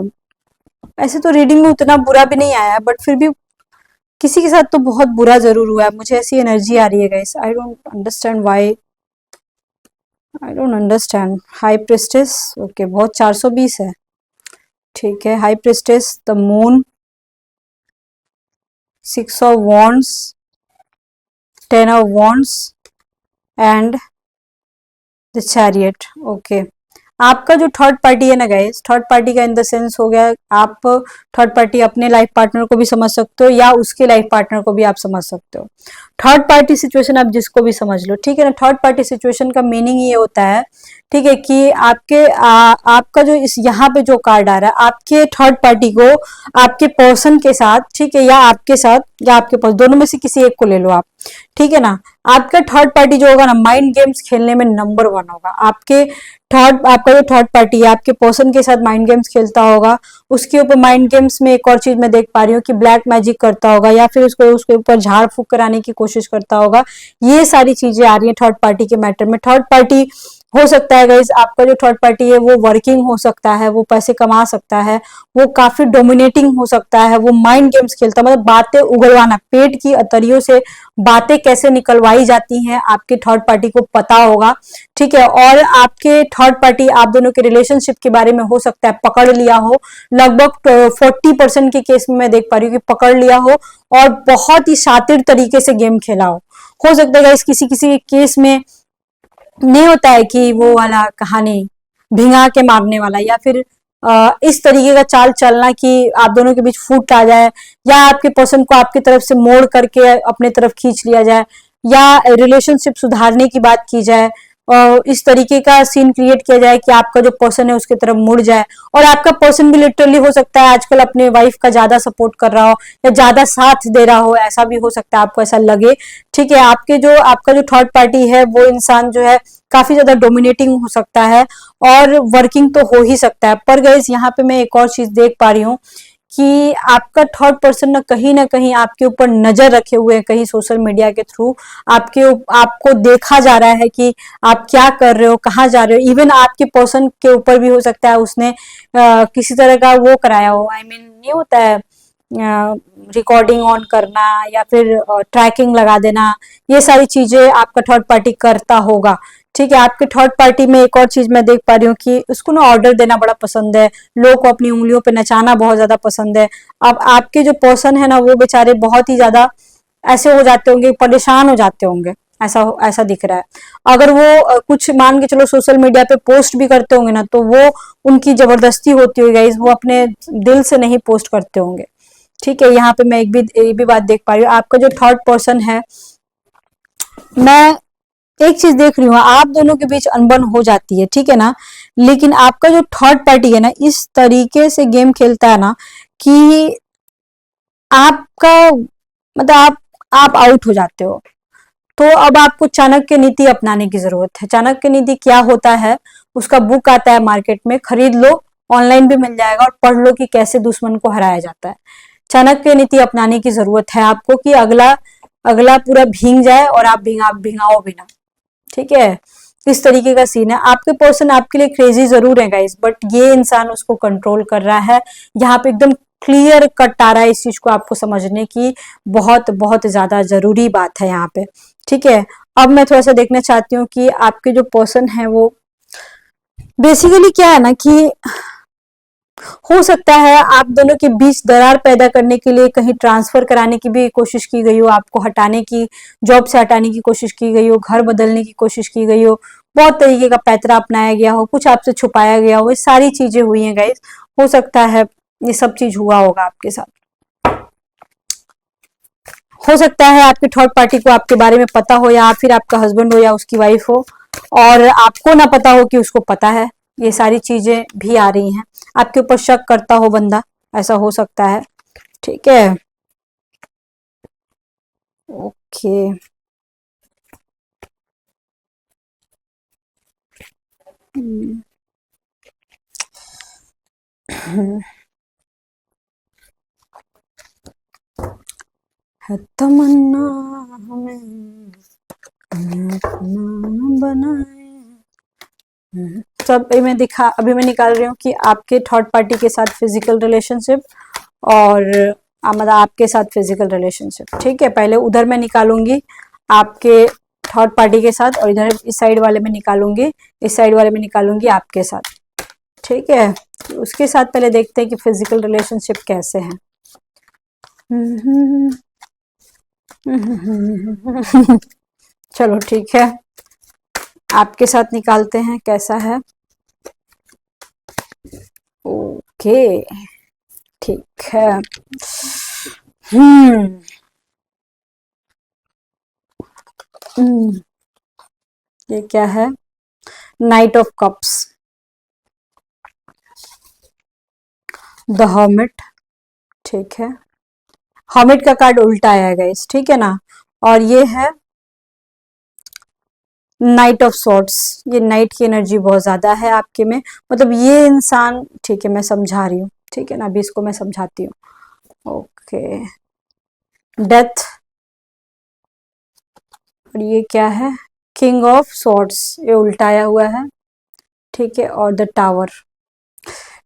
ऐसे तो रीडिंग में उतना बुरा भी नहीं आया, बट फिर भी किसी के साथ तो बहुत बुरा जरूर हुआ है, मुझे ऐसी एनर्जी आ रही है guys. I don't understand why, I don't understand. High priestess, okay, बहुत 420 है, ठीक है। High priestess, the moon, 6 of wands, 10 of wands and the chariot, okay. आपका जो थर्ड पार्टी है ना गाइस, थर्ड पार्टी का इन द सेंस हो गया, आप थर्ड पार्टी अपने लाइफ पार्टनर को भी समझ सकते हो या उसके लाइफ पार्टनर को भी आप समझ सकते हो। थर्ड पार्टी सिचुएशन आप जिसको भी समझ लो, ठीक है ना। थर्ड पार्टी सिचुएशन का मीनिंग ये होता है, ठीक है, कि आपका जो इस यहाँ पे जो कार्ड आ रहा है, आपके थर्ड पार्टी को आपके पर्सन के साथ, ठीक है, या आपके साथ या आपके पास, दोनों में से किसी एक को ले लो आप, ठीक है ना। आपका थर्ड पार्टी जो होगा ना, माइंड गेम्स खेलने में नंबर 1 होगा। आपका जो थर्ड पार्टी है आपके पर्सन के साथ माइंड गेम्स खेलता होगा, उसके ऊपर माइंड गेम्स में एक और चीज मैं देख पा रही हूँ कि ब्लैक मैजिक करता होगा, या फिर उसको उसके ऊपर झाड़ फूक कराने की कोशिश करता होगा। ये सारी चीजें आ रही है थर्ड पार्टी के मैटर में। थर्ड पार्टी हो सकता है गाइज, आपका जो थर्ड पार्टी है वो वर्किंग हो सकता है, वो पैसे कमा सकता है, वो काफी डोमिनेटिंग हो सकता है, वो माइंड गेम्स खेलता है, मतलब बातें उगलवाना, पेट की अतरियों से बातें कैसे निकलवाई जाती हैं आपके थर्ड पार्टी को पता होगा, ठीक है। और आपके थर्ड पार्टी आप दोनों के रिलेशनशिप के बारे में हो सकता है पकड़ लिया हो, लगभग 40% के केस में मैं देख पा रही हूँ कि पकड़ लिया हो और बहुत ही शातिर तरीके से गेम खेला हो सकता है इस किसी किसी केस में नहीं होता है कि वो वाला कहानी भिंगा के मारने वाला, या फिर इस तरीके का चाल चलना कि आप दोनों के बीच फूट आ जाए, या आपके पर्सन को आपकी तरफ से मोड़ करके अपने तरफ खींच लिया जाए, या रिलेशनशिप सुधारने की बात की जाए और इस तरीके का सीन क्रिएट किया जाए कि आपका जो पर्सन है उसकी तरफ मुड़ जाए। और आपका पर्सन भी लिटरली हो सकता है आजकल अपने वाइफ का ज्यादा सपोर्ट कर रहा हो या ज्यादा साथ दे रहा हो, ऐसा भी हो सकता है, आपको ऐसा लगे, ठीक है। आपका जो थर्ड पार्टी है वो इंसान जो है काफी ज्यादा डोमिनेटिंग हो सकता है और वर्किंग तो हो ही सकता है। पर गाइस यहाँ पे मैं एक और चीज देख पा रही हूँ कि आपका थर्ड पर्सन ना कहीं आपके ऊपर नजर रखे हुए हैं, कहीं सोशल मीडिया के थ्रू आपको देखा जा रहा है कि आप क्या कर रहे हो, कहाँ जा रहे हो। इवन आपके पर्सन के ऊपर भी हो सकता है उसने किसी तरह का वो कराया हो, आई मीन नहीं होता है रिकॉर्डिंग ऑन करना या फिर ट्रैकिंग लगा देना, ये सारी चीजें आपका थर्ड पार्टी करता होगा। ठीक है, आपके थर्ड पार्टी में एक और चीज मैं देख पा रही हूँ कि उसको ना ऑर्डर देना बड़ा पसंद है, लोगों को अपनी उंगलियों पे नचाना बहुत ज्यादा पसंद है। अब आपके जो पर्सन है ना वो बेचारे बहुत ही ज्यादा ऐसे हो जाते होंगे, परेशान हो जाते होंगे, ऐसा ऐसा दिख रहा है। अगर वो कुछ मान के चलो सोशल मीडिया पे पोस्ट भी करते होंगे ना तो वो उनकी जबरदस्ती होती होगी गाइस, वो अपने दिल से नहीं पोस्ट करते होंगे। ठीक है, यहाँ पे मैं एक भी बात देख पा रही हूँ, आपका जो थर्ड पर्सन है, मैं एक चीज देख रही हूँ, आप दोनों के बीच अनबन हो जाती है, ठीक है ना, लेकिन आपका जो थर्ड पार्टी है ना इस तरीके से गेम खेलता है ना कि आपका मतलब आप आउट हो जाते हो। तो अब आपको चाणक्य नीति अपनाने की जरूरत है। चाणक्य नीति क्या होता है, उसका बुक आता है मार्केट में, खरीद लो, ऑनलाइन भी मिल जाएगा, और पढ़ लो कि कैसे दुश्मन को हराया जाता है। चाणक्य नीति अपनाने की जरूरत है आपको कि अगला अगला पूरा भींग जाए और आप भिंगाओ भी ना। ठीक है, इस तरीके का सीन है। आपके पर्सन आपके लिए क्रेजी जरूर है गाइस, बट ये इंसान उसको कंट्रोल कर रहा है। यहाँ पे एकदम क्लियर कट आ रहा है, इस चीज को आपको समझने की बहुत बहुत ज्यादा जरूरी बात है यहाँ पे। ठीक है, अब मैं थोड़ा सा देखना चाहती हूँ कि आपके जो पर्सन है वो बेसिकली क्या है ना कि हो सकता है आप दोनों के बीच दरार पैदा करने के लिए कहीं ट्रांसफर कराने की भी कोशिश की गई हो, आपको हटाने की, जॉब से हटाने की कोशिश की गई हो, घर बदलने की कोशिश की गई हो, बहुत तरीके का पैतरा अपनाया गया हो, कुछ आपसे छुपाया गया हो, ये सारी चीजें हुई हैं गाइस। हो सकता है ये सब चीज हुआ होगा आपके साथ। हो सकता है आपके थर्ड पार्टी को आपके बारे में पता हो, या फिर आपका हस्बैंड हो या उसकी वाइफ हो, और आपको ना पता हो कि उसको पता है। ये सारी चीजें भी आ रही हैं, आपके ऊपर शक करता हो बंदा, ऐसा हो सकता है। ठीक है, ओके। हम्म, है तमन्ना हमें अपना बनाए। सब अभी मैं निकाल रही हूँ कि आपके थर्ड पार्टी के साथ फिजिकल रिलेशनशिप और मतलब आपके साथ फिजिकल रिलेशनशिप। ठीक है, पहले उधर मैं निकालूंगी आपके थर्ड पार्टी के साथ, और इधर इस साइड वाले में निकालूंगी, इस साइड वाले में निकालूंगी आपके साथ। ठीक है, तो उसके साथ पहले देखते हैं कि फिजिकल रिलेशनशिप कैसे हैं। चलो ठीक है, आपके साथ निकालते हैं कैसा है। ओके, ठीक है। हम्म हम्म, ये क्या है, night of cups, the hermit. ठीक है, हर्मिट का कार्ड उल्टा आया है गाइस, ठीक है ना, और ये है नाइट ऑफ सॉर्ट्स। ये नाइट की एनर्जी बहुत ज्यादा है आपके में, मतलब ये इंसान, ठीक है मैं समझा रही हूँ, ठीक है ना, अभी इसको मैं समझाती हूँ। ओके, डेथ, और ये क्या है, किंग ऑफ सॉर्ड्स, ये उल्टाया हुआ है। ठीक है, और द टावर।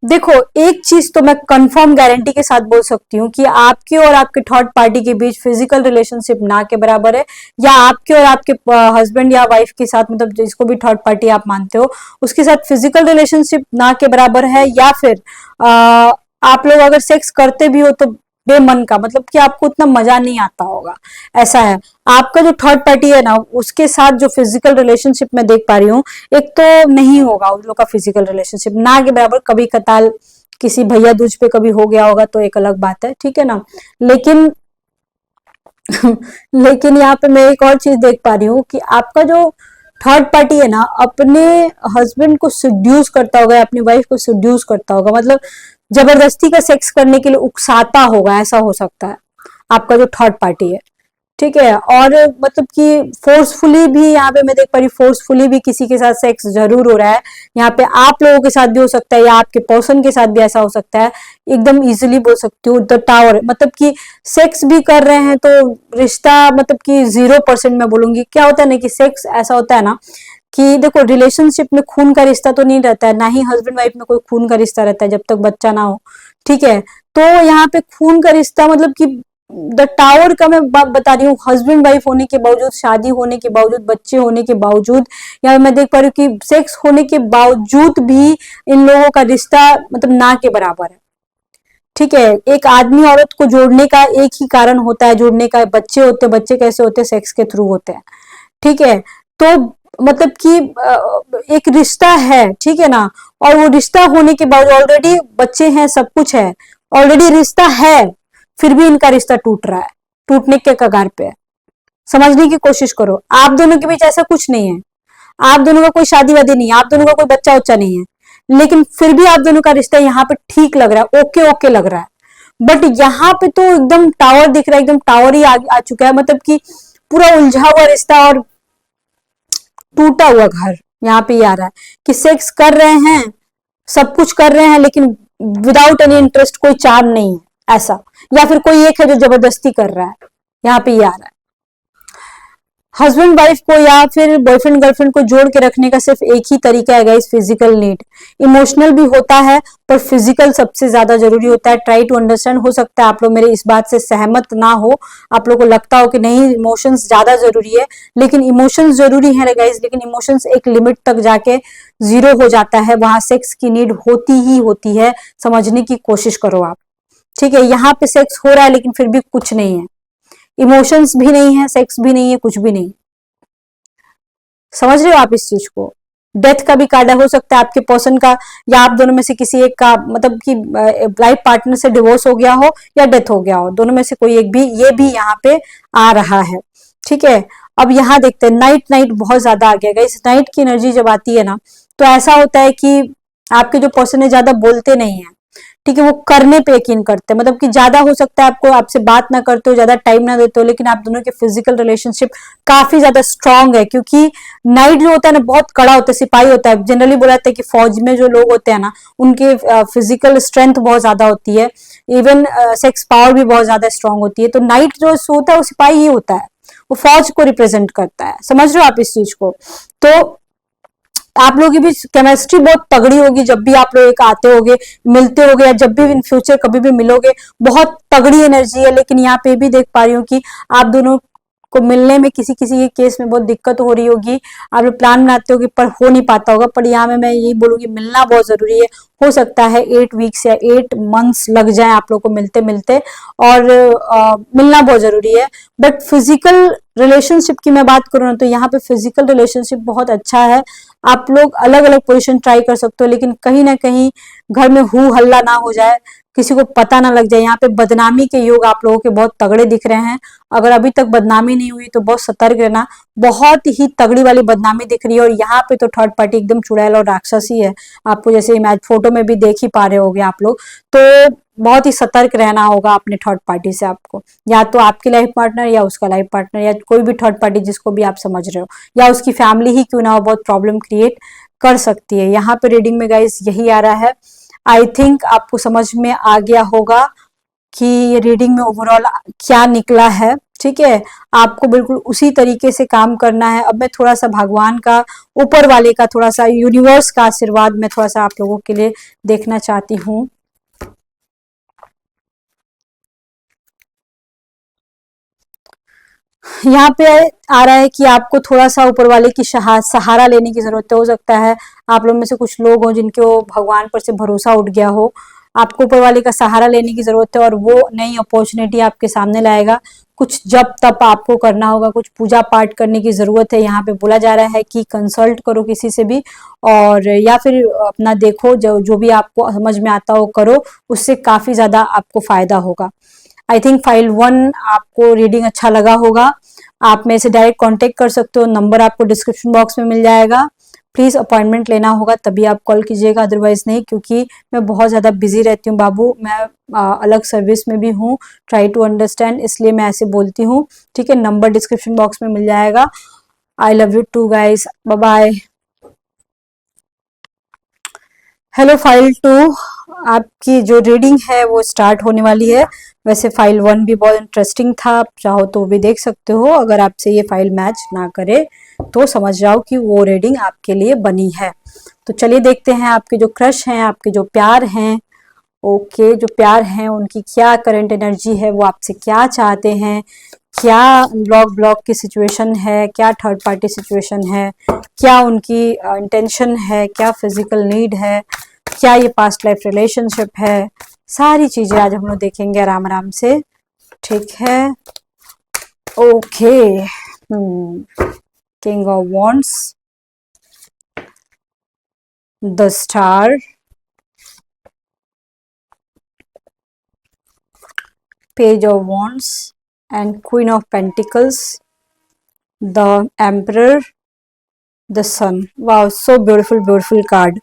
देखो एक चीज तो मैं कंफर्म गारंटी के साथ बोल सकती हूँ कि आपके और आपके थर्ड पार्टी के बीच फिजिकल रिलेशनशिप ना के बराबर है, या आपके और आपके हस्बैंड या वाइफ के साथ, मतलब जिसको भी थर्ड पार्टी आप मानते हो उसके साथ फिजिकल रिलेशनशिप ना के बराबर है, या फिर आप लोग अगर सेक्स करते भी हो तो बेमन का, मतलब कि आपको उतना मजा नहीं आता होगा, ऐसा है। आपका जो थर्ड पार्टी है ना उसके साथ जो फिजिकल रिलेशनशिप मैं देख पा रही हूँ, एक तो नहीं होगा उन लोग का फिजिकल रिलेशनशिप ना के बराबर, कभी कताल किसी भैया दूज पे कभी हो गया होगा तो एक अलग बात है, ठीक है ना, लेकिन लेकिन यहाँ पे मैं एक और चीज देख पा रही हूँ कि आपका जो थर्ड पार्टी है ना अपने हस्बैंड को सिड्यूस करता होगा, अपनी वाइफ को सिड्यूस करता होगा, मतलब जबरदस्ती का सेक्स करने के लिए उकसाता होगा, ऐसा हो सकता है आपका जो थर्ड पार्टी है। ठीक है, और मतलब कि फोर्सफुली भी यहाँ पे मैं देख पा रही हूँ, फोर्सफुली भी किसी के साथ सेक्स जरूर हो रहा है। यहाँ पे आप लोगों के साथ भी हो सकता है, या आपके पर्सन के साथ भी ऐसा हो सकता है, एकदम इजीली बोल सकती हूँ। द टावर मतलब कि सेक्स भी कर रहे हैं तो रिश्ता मतलब कि 0% मैं बोलूंगी। क्या होता है ना कि सेक्स ऐसा होता है ना कि देखो रिलेशनशिप में खून का रिश्ता तो नहीं रहता है, ना ही हस्बैंड वाइफ में कोई खून का रिश्ता रहता है जब तक बच्चा ना हो। ठीक है, तो यहाँ पे खून का रिश्ता मतलब कि द टावर का मैं बात बता रही हूँ, हस्बैंड वाइफ होने के बावजूद, शादी होने के बावजूद, बच्चे होने के बावजूद, या मैं देख पा रही हूँ कि सेक्स होने के बावजूद भी इन लोगों का रिश्ता मतलब ना के बराबर है। ठीक है, एक आदमी औरत को जोड़ने का एक ही कारण होता है, जोड़ने का, बच्चे होते हैं। बच्चे कैसे होते हैं? सेक्स के थ्रू होते हैं। ठीक है, तो मतलब कि एक रिश्ता है, ठीक है ना, और वो रिश्ता होने के बाद ऑलरेडी बच्चे हैं, सब कुछ है, ऑलरेडी रिश्ता है, फिर भी इनका रिश्ता टूट रहा है, टूटने के कगार पे है। समझने की कोशिश करो, आप दोनों के बीच ऐसा कुछ नहीं है, आप दोनों का कोई शादी वादी नहीं है, आप दोनों का कोई बच्चा उच्चा नहीं है, लेकिन फिर भी आप दोनों का रिश्ता यहाँ पे ठीक लग रहा है, ओके ओके लग रहा है। बट यहाँ पे तो एकदम टावर दिख रहा है, एकदम टावर ही आ चुका है, मतलब कि पूरा उलझा हुआ रिश्ता और टूटा हुआ घर यहाँ पे आ रहा है कि सेक्स कर रहे हैं, सब कुछ कर रहे हैं, लेकिन विदाउट एनी इंटरेस्ट, कोई चार्म नहीं है ऐसा, या फिर कोई एक है जो जबरदस्ती कर रहा है, यहाँ पे आ रहा है। हस्बैंड वाइफ को या फिर बॉयफ्रेंड गर्लफ्रेंड को जोड़ के रखने का सिर्फ एक ही तरीका है गाइस, फिजिकल नीड। इमोशनल भी होता है पर फिजिकल सबसे ज्यादा जरूरी होता है। Try to understand. हो सकता है आप लोग मेरे इस बात से सहमत ना हो, आप लोग को लगता हो कि नहीं इमोशंस ज्यादा जरूरी है, लेकिन इमोशंस जरूरी है गाइस, लेकिन इमोशंस एक लिमिट तक जाके जीरो हो जाता है, वहां सेक्स की नीड होती ही होती है। समझने की कोशिश करो आप। ठीक है, यहाँ पे सेक्स हो रहा है लेकिन फिर भी कुछ नहीं है, इमोशंस भी नहीं है, सेक्स भी नहीं है, कुछ भी नहीं। समझ रहे हो आप इस चीज को? डेथ का भी कार्ड हो सकता है आपके पर्सन का, या आप दोनों में से किसी एक का मतलब कि लाइफ पार्टनर से डिवोर्स हो गया हो या डेथ हो गया हो, दोनों में से कोई एक भी, ये भी यहाँ पे आ रहा है। ठीक है, अब यहाँ देखते हैं, नाइट नाइट बहुत ज्यादा आ गया। इस नाइट की एनर्जी जब आती है ना, तो ऐसा होता है कि आपके जो पर्सन है ज्यादा बोलते नहीं है, ठीक है, वो करने पे यकीन करते हैं, मतलब कि ज्यादा हो सकता है आपको, आपसे बात ना करते हो, ज्यादा टाइम ना देते हो, लेकिन आप दोनों के फिजिकल रिलेशनशिप काफी ज्यादा स्ट्रांग है, क्योंकि नाइट जो होता है ना बहुत कड़ा होता है, सिपाही होता है। जनरली बोला जाता है कि फौज में जो लोग होते हैं ना, उनके फिजिकल स्ट्रेंथ बहुत ज्यादा होती है, इवन सेक्स पावर भी बहुत ज्यादा स्ट्रांग होती है। तो नाइट जो होता है वो सिपाही ही होता है, वो फौज को रिप्रेजेंट करता है। समझ रहे हो आप इस चीज को? तो आप लोगों की भी केमिस्ट्री बहुत तगड़ी होगी, जब भी आप लोग एक आते होगे, मिलते होगे, या जब भी इन फ्यूचर कभी भी मिलोगे, बहुत तगड़ी एनर्जी है। लेकिन यहाँ पे भी देख पा रही हूँ कि आप दोनों को मिलने में किसी किसी के केस में बहुत दिक्कत हो रही होगी, आप लोग प्लान बनाते होगे पर हो नहीं पाता होगा। पर यहाँ में मैं यही बोलूंगी, मिलना बहुत जरूरी है। हो सकता है 8 वीक्स या 8 मंथ्स लग जाए आप लोग को मिलते मिलते, और मिलना बहुत जरूरी है। बट फिजिकल रिलेशनशिप की मैं बात करूँ ना, तो यहाँ पे फिजिकल रिलेशनशिप बहुत अच्छा है। आप लोग अलग अलग पोजीशन ट्राई कर सकते हो, लेकिन कहीं ना कहीं घर में हू हल्ला ना हो जाए, किसी को पता ना लग जाए। यहाँ पे बदनामी के योग आप लोगों के बहुत तगड़े दिख रहे हैं। अगर अभी तक बदनामी नहीं हुई तो बहुत सतर्क रहना, बहुत ही तगड़ी वाली बदनामी दिख रही है। और यहाँ पे तो थर्ड पार्टी एकदम चुड़ैल और राक्षसी है, आपको जैसे इमेज फोटो में भी देख ही पा रहे होगे आप लोग। तो बहुत ही सतर्क रहना होगा अपने थर्ड पार्टी से आपको, या तो आपकी लाइफ पार्टनर या उसका लाइफ पार्टनर, या कोई भी थर्ड पार्टी जिसको भी आप समझ रहे हो, या उसकी फैमिली ही क्यों ना हो, बहुत प्रॉब्लम क्रिएट कर सकती है। यहाँ पे रीडिंग में गाइस यही आ रहा है। आई थिंक आपको समझ में आ गया होगा कि ये रीडिंग में ओवरऑल क्या निकला है। ठीक है, आपको बिल्कुल उसी तरीके से काम करना है। अब मैं थोड़ा सा भगवान का, ऊपर वाले का, थोड़ा सा यूनिवर्स का आशीर्वाद मैं थोड़ा सा आप लोगों के लिए देखना चाहती हूँ। यहाँ पे आ रहा है कि आपको थोड़ा सा ऊपर वाले की सहारा लेने की जरूरत है। हो सकता है आप लोग में से कुछ लोग हो जिनके भगवान पर से भरोसा उठ गया हो, आपको ऊपर वाले का सहारा लेने की जरूरत है, और वो नई अपॉर्चुनिटी आपके सामने लाएगा। कुछ जप तप आपको करना होगा, कुछ पूजा पाठ करने की जरूरत है। यहाँ पे बोला जा रहा है कि कंसल्ट करो किसी से भी, और या फिर अपना देखो, जो जो भी आपको समझ में आता हो करो, उससे काफी ज्यादा आपको फायदा होगा। आई थिंक फाइल 1 आपको रीडिंग अच्छा लगा होगा। आप मेरे से डायरेक्ट कांटेक्ट कर सकते हो, नंबर आपको डिस्क्रिप्शन बॉक्स में मिल जाएगा। प्लीज अपॉइंटमेंट लेना होगा तभी आप कॉल कीजिएगा, अदरवाइज नहीं, क्योंकि मैं बहुत ज्यादा बिजी रहती हूँ बाबू, मैं अलग सर्विस में भी हूँ। ट्राई टू अंडरस्टैंड, इसलिए मैं ऐसे बोलती हूँ। ठीक है, नंबर डिस्क्रिप्शन बॉक्स में मिल जाएगा। I love you too guys, bye bye. Hello file 2, आपकी जो रीडिंग है वो स्टार्ट होने वाली है। वैसे फाइल 1 भी बहुत इंटरेस्टिंग था, आप चाहो तो वो भी देख सकते हो। अगर आपसे ये फाइल मैच ना करे तो समझ जाओ कि वो रीडिंग आपके लिए बनी है। तो चलिए देखते हैं, आपके जो क्रश हैं, आपके जो प्यार हैं, ओके, जो प्यार है उनकी क्या करंट एनर्जी है, वो आपसे क्या चाहते हैं, क्या ब्लॉक ब्लॉक की सिचुएशन है, क्या थर्ड पार्टी सिचुएशन है, क्या उनकी इंटेंशन है, क्या फिजिकल नीड है, क्या ये पास्ट लाइफ रिलेशनशिप है, सारी चीजें आज हम लोग देखेंगे आराम आराम से। ठीक है, okay. King of wands, the star, page of wands and queen of pentacles, the emperor, the sun. वाह, सो ब्यूटीफुल ब्यूटीफुल कार्ड।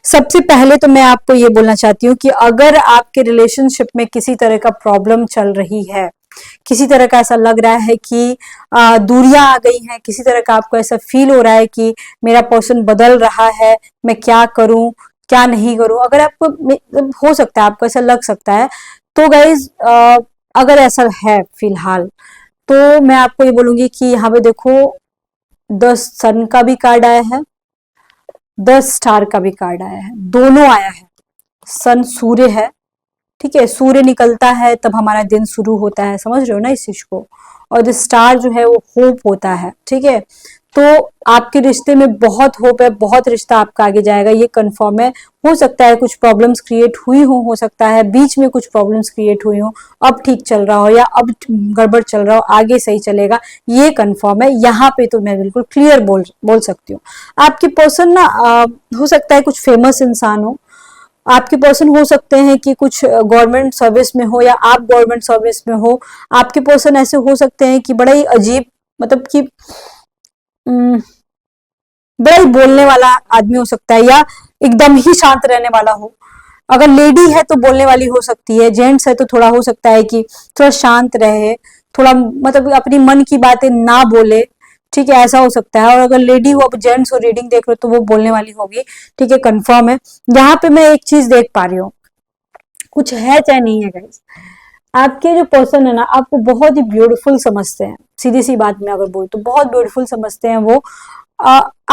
सबसे पहले तो मैं आपको ये बोलना चाहती हूँ कि अगर आपके रिलेशनशिप में किसी तरह का प्रॉब्लम चल रही है, किसी तरह का ऐसा लग रहा है कि दूरियां आ गई हैं, किसी तरह का आपको ऐसा फील हो रहा है कि मेरा पर्सन बदल रहा है, मैं क्या करूं क्या नहीं करूं, अगर आपको हो सकता है, आपको ऐसा लग सकता है, तो गाइज अगर ऐसा है फिलहाल, तो मैं आपको ये बोलूंगी कि यहाँ पे देखो, 10 सन का भी कार्ड आया है, 10 स्टार का भी कार्ड आया है, दोनों आया है। सन सूर्य है, ठीक है, सूर्य निकलता है तब हमारा दिन शुरू होता है, समझ रहे हो ना इस चीज को। और जो स्टार जो है वो होप होता है, ठीक है। तो आपके रिश्ते में बहुत होप है, बहुत रिश्ता आपका आगे जाएगा, ये कंफर्म है। हो सकता है कुछ प्रॉब्लम्स क्रिएट हुई हो सकता है बीच में कुछ प्रॉब्लम्स क्रिएट हुई हो, अब ठीक चल रहा हो या अब गड़बड़ चल रहा हो, आगे सही चलेगा, ये कंफर्म है। यहाँ पे तो मैं बिल्कुल क्लियर बोल सकती हूँ। आपकी पर्सन ना हो सकता है कुछ फेमस इंसान हो, आपके पर्सन हो सकते हैं कि कुछ गवर्नमेंट सर्विस में हो या आप गवर्नमेंट सर्विस में हो। आपके पर्सन ऐसे हो सकते हैं कि बड़ा ही अजीब, मतलब कि बड़ा ही बोलने वाला आदमी हो सकता है, या एकदम ही शांत रहने वाला हो। अगर लेडी है तो बोलने वाली हो सकती है, जेंट्स है तो थोड़ा हो सकता है कि थोड़ा शांत रहे, थोड़ा मतलब अपनी मन की बातें ना बोले, ठीक है, ऐसा हो सकता है। और अगर लेडी हो, अब जेंट्स हो रीडिंग देख रहे हो, तो वो बोलने वाली होगी, ठीक है, कंफर्म है। यहाँ पे मैं एक चीज देख पा रही हूँ, कुछ है चाहे नहीं है गाइस, आपके जो पर्सन है ना, आपको बहुत ही ब्यूटीफुल समझते हैं, सीधी सी बात में अगर बोल तो बहुत ब्यूटीफुल समझते हैं वो।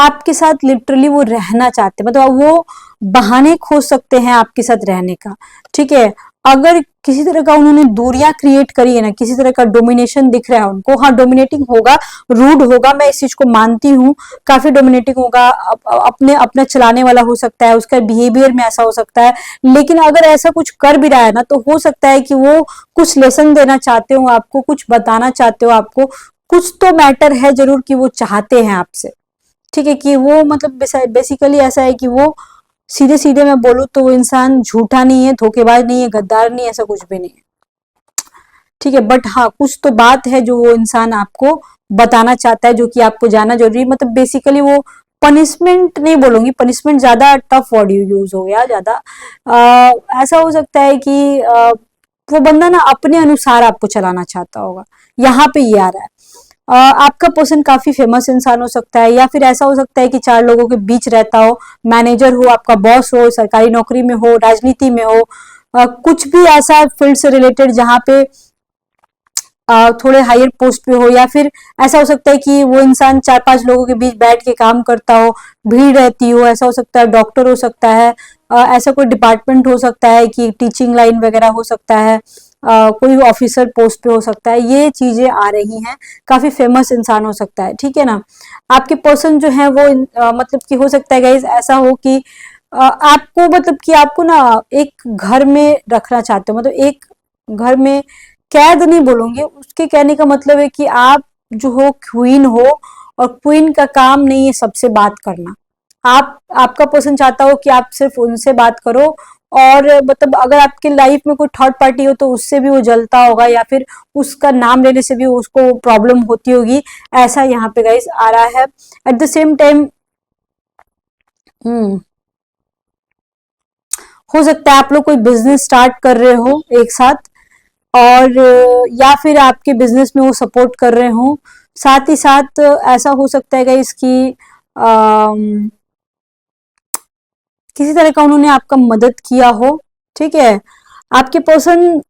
आपके साथ लिटरली वो रहना चाहते हैं, मतलब वो बहाने खोज सकते हैं आपके साथ रहने का, ठीक है। अगर किसी तरह का उन्होंने दूरियां क्रिएट करी है ना, किसी तरह का डोमिनेशन दिख रहा है उनको, हाँ डोमिनेटिंग होगा, रूड होगा, मैं इस चीज को मानती हूँ, काफी डोमिनेटिंग होगा, अपने अपना चलाने वाला हो सकता है, उसका बिहेवियर में ऐसा हो सकता है। लेकिन अगर ऐसा कुछ कर भी रहा है ना, तो हो सकता है कि वो कुछ लेसन देना चाहते हो आपको, कुछ बताना चाहते हो आपको, कुछ तो मैटर है जरूर कि वो चाहते हैं आपसे, ठीक है। कि वो मतलब बेसिकली ऐसा है कि वो सीधे सीधे मैं बोलूँ तो वो इंसान झूठा नहीं है, धोखेबाज नहीं है, गद्दार नहीं है, ऐसा कुछ भी नहीं है, ठीक है। बट हाँ, कुछ तो बात है जो वो इंसान आपको बताना चाहता है, जो कि आपको जानना जरूरी, मतलब बेसिकली वो पनिशमेंट नहीं बोलूंगी, पनिशमेंट ज्यादा टफ वर्ड यूज हो गया ज्यादा। ऐसा हो सकता है कि वो बंदा ना अपने अनुसार आपको चलाना चाहता होगा, यहाँ पे ये आ रहा है। आपका पर्सन काफी फेमस इंसान हो सकता है, या फिर ऐसा हो सकता है कि 4 लोगों के बीच रहता हो, मैनेजर हो, आपका बॉस हो, सरकारी नौकरी में हो, राजनीति में हो, कुछ भी ऐसा फील्ड से रिलेटेड जहाँ पे थोड़े हायर पोस्ट पे हो, या फिर ऐसा हो सकता है कि वो इंसान 4-5 लोगों के बीच बैठ के काम करता हो, भीड़ रहती हो, ऐसा हो सकता है डॉक्टर हो सकता है, ऐसा कोई डिपार्टमेंट हो सकता है कि टीचिंग लाइन वगैरह हो सकता है, कोई ऑफिसर पोस्ट पे हो सकता है, ये चीजें आ रही हैं। काफी फेमस इंसान हो सकता है, ठीक है ना। आपके पर्सन जो है वो मतलब कि हो सकता है गाइज ऐसा हो कि आपको मतलब कि आपको ना एक घर में रखना चाहते हो, मतलब एक घर में कैद नहीं बोलूंगी, उसके कहने का मतलब है कि आप जो हो क्वीन हो, और क्वीन का काम नहीं है सबसे बात करना। आप आपका पर्सन चाहता हो कि आप सिर्फ उनसे बात करो, और मतलब अगर आपके लाइफ में कोई थर्ड पार्टी हो तो उससे भी वो जलता होगा, या फिर उसका नाम लेने से भी उसको प्रॉब्लम होती होगी, ऐसा यहाँ पे गाइस आ रहा है। एट द सेम टाइम हो सकता है आप लोग कोई बिजनेस स्टार्ट कर रहे हो एक साथ, और या फिर आपके बिजनेस में वो सपोर्ट कर रहे हो, साथ ही साथ ऐसा हो सकता है गाइस कि किसी तरह का उन्होंने आपका मदद किया हो, ठीक है। आपके पर्सन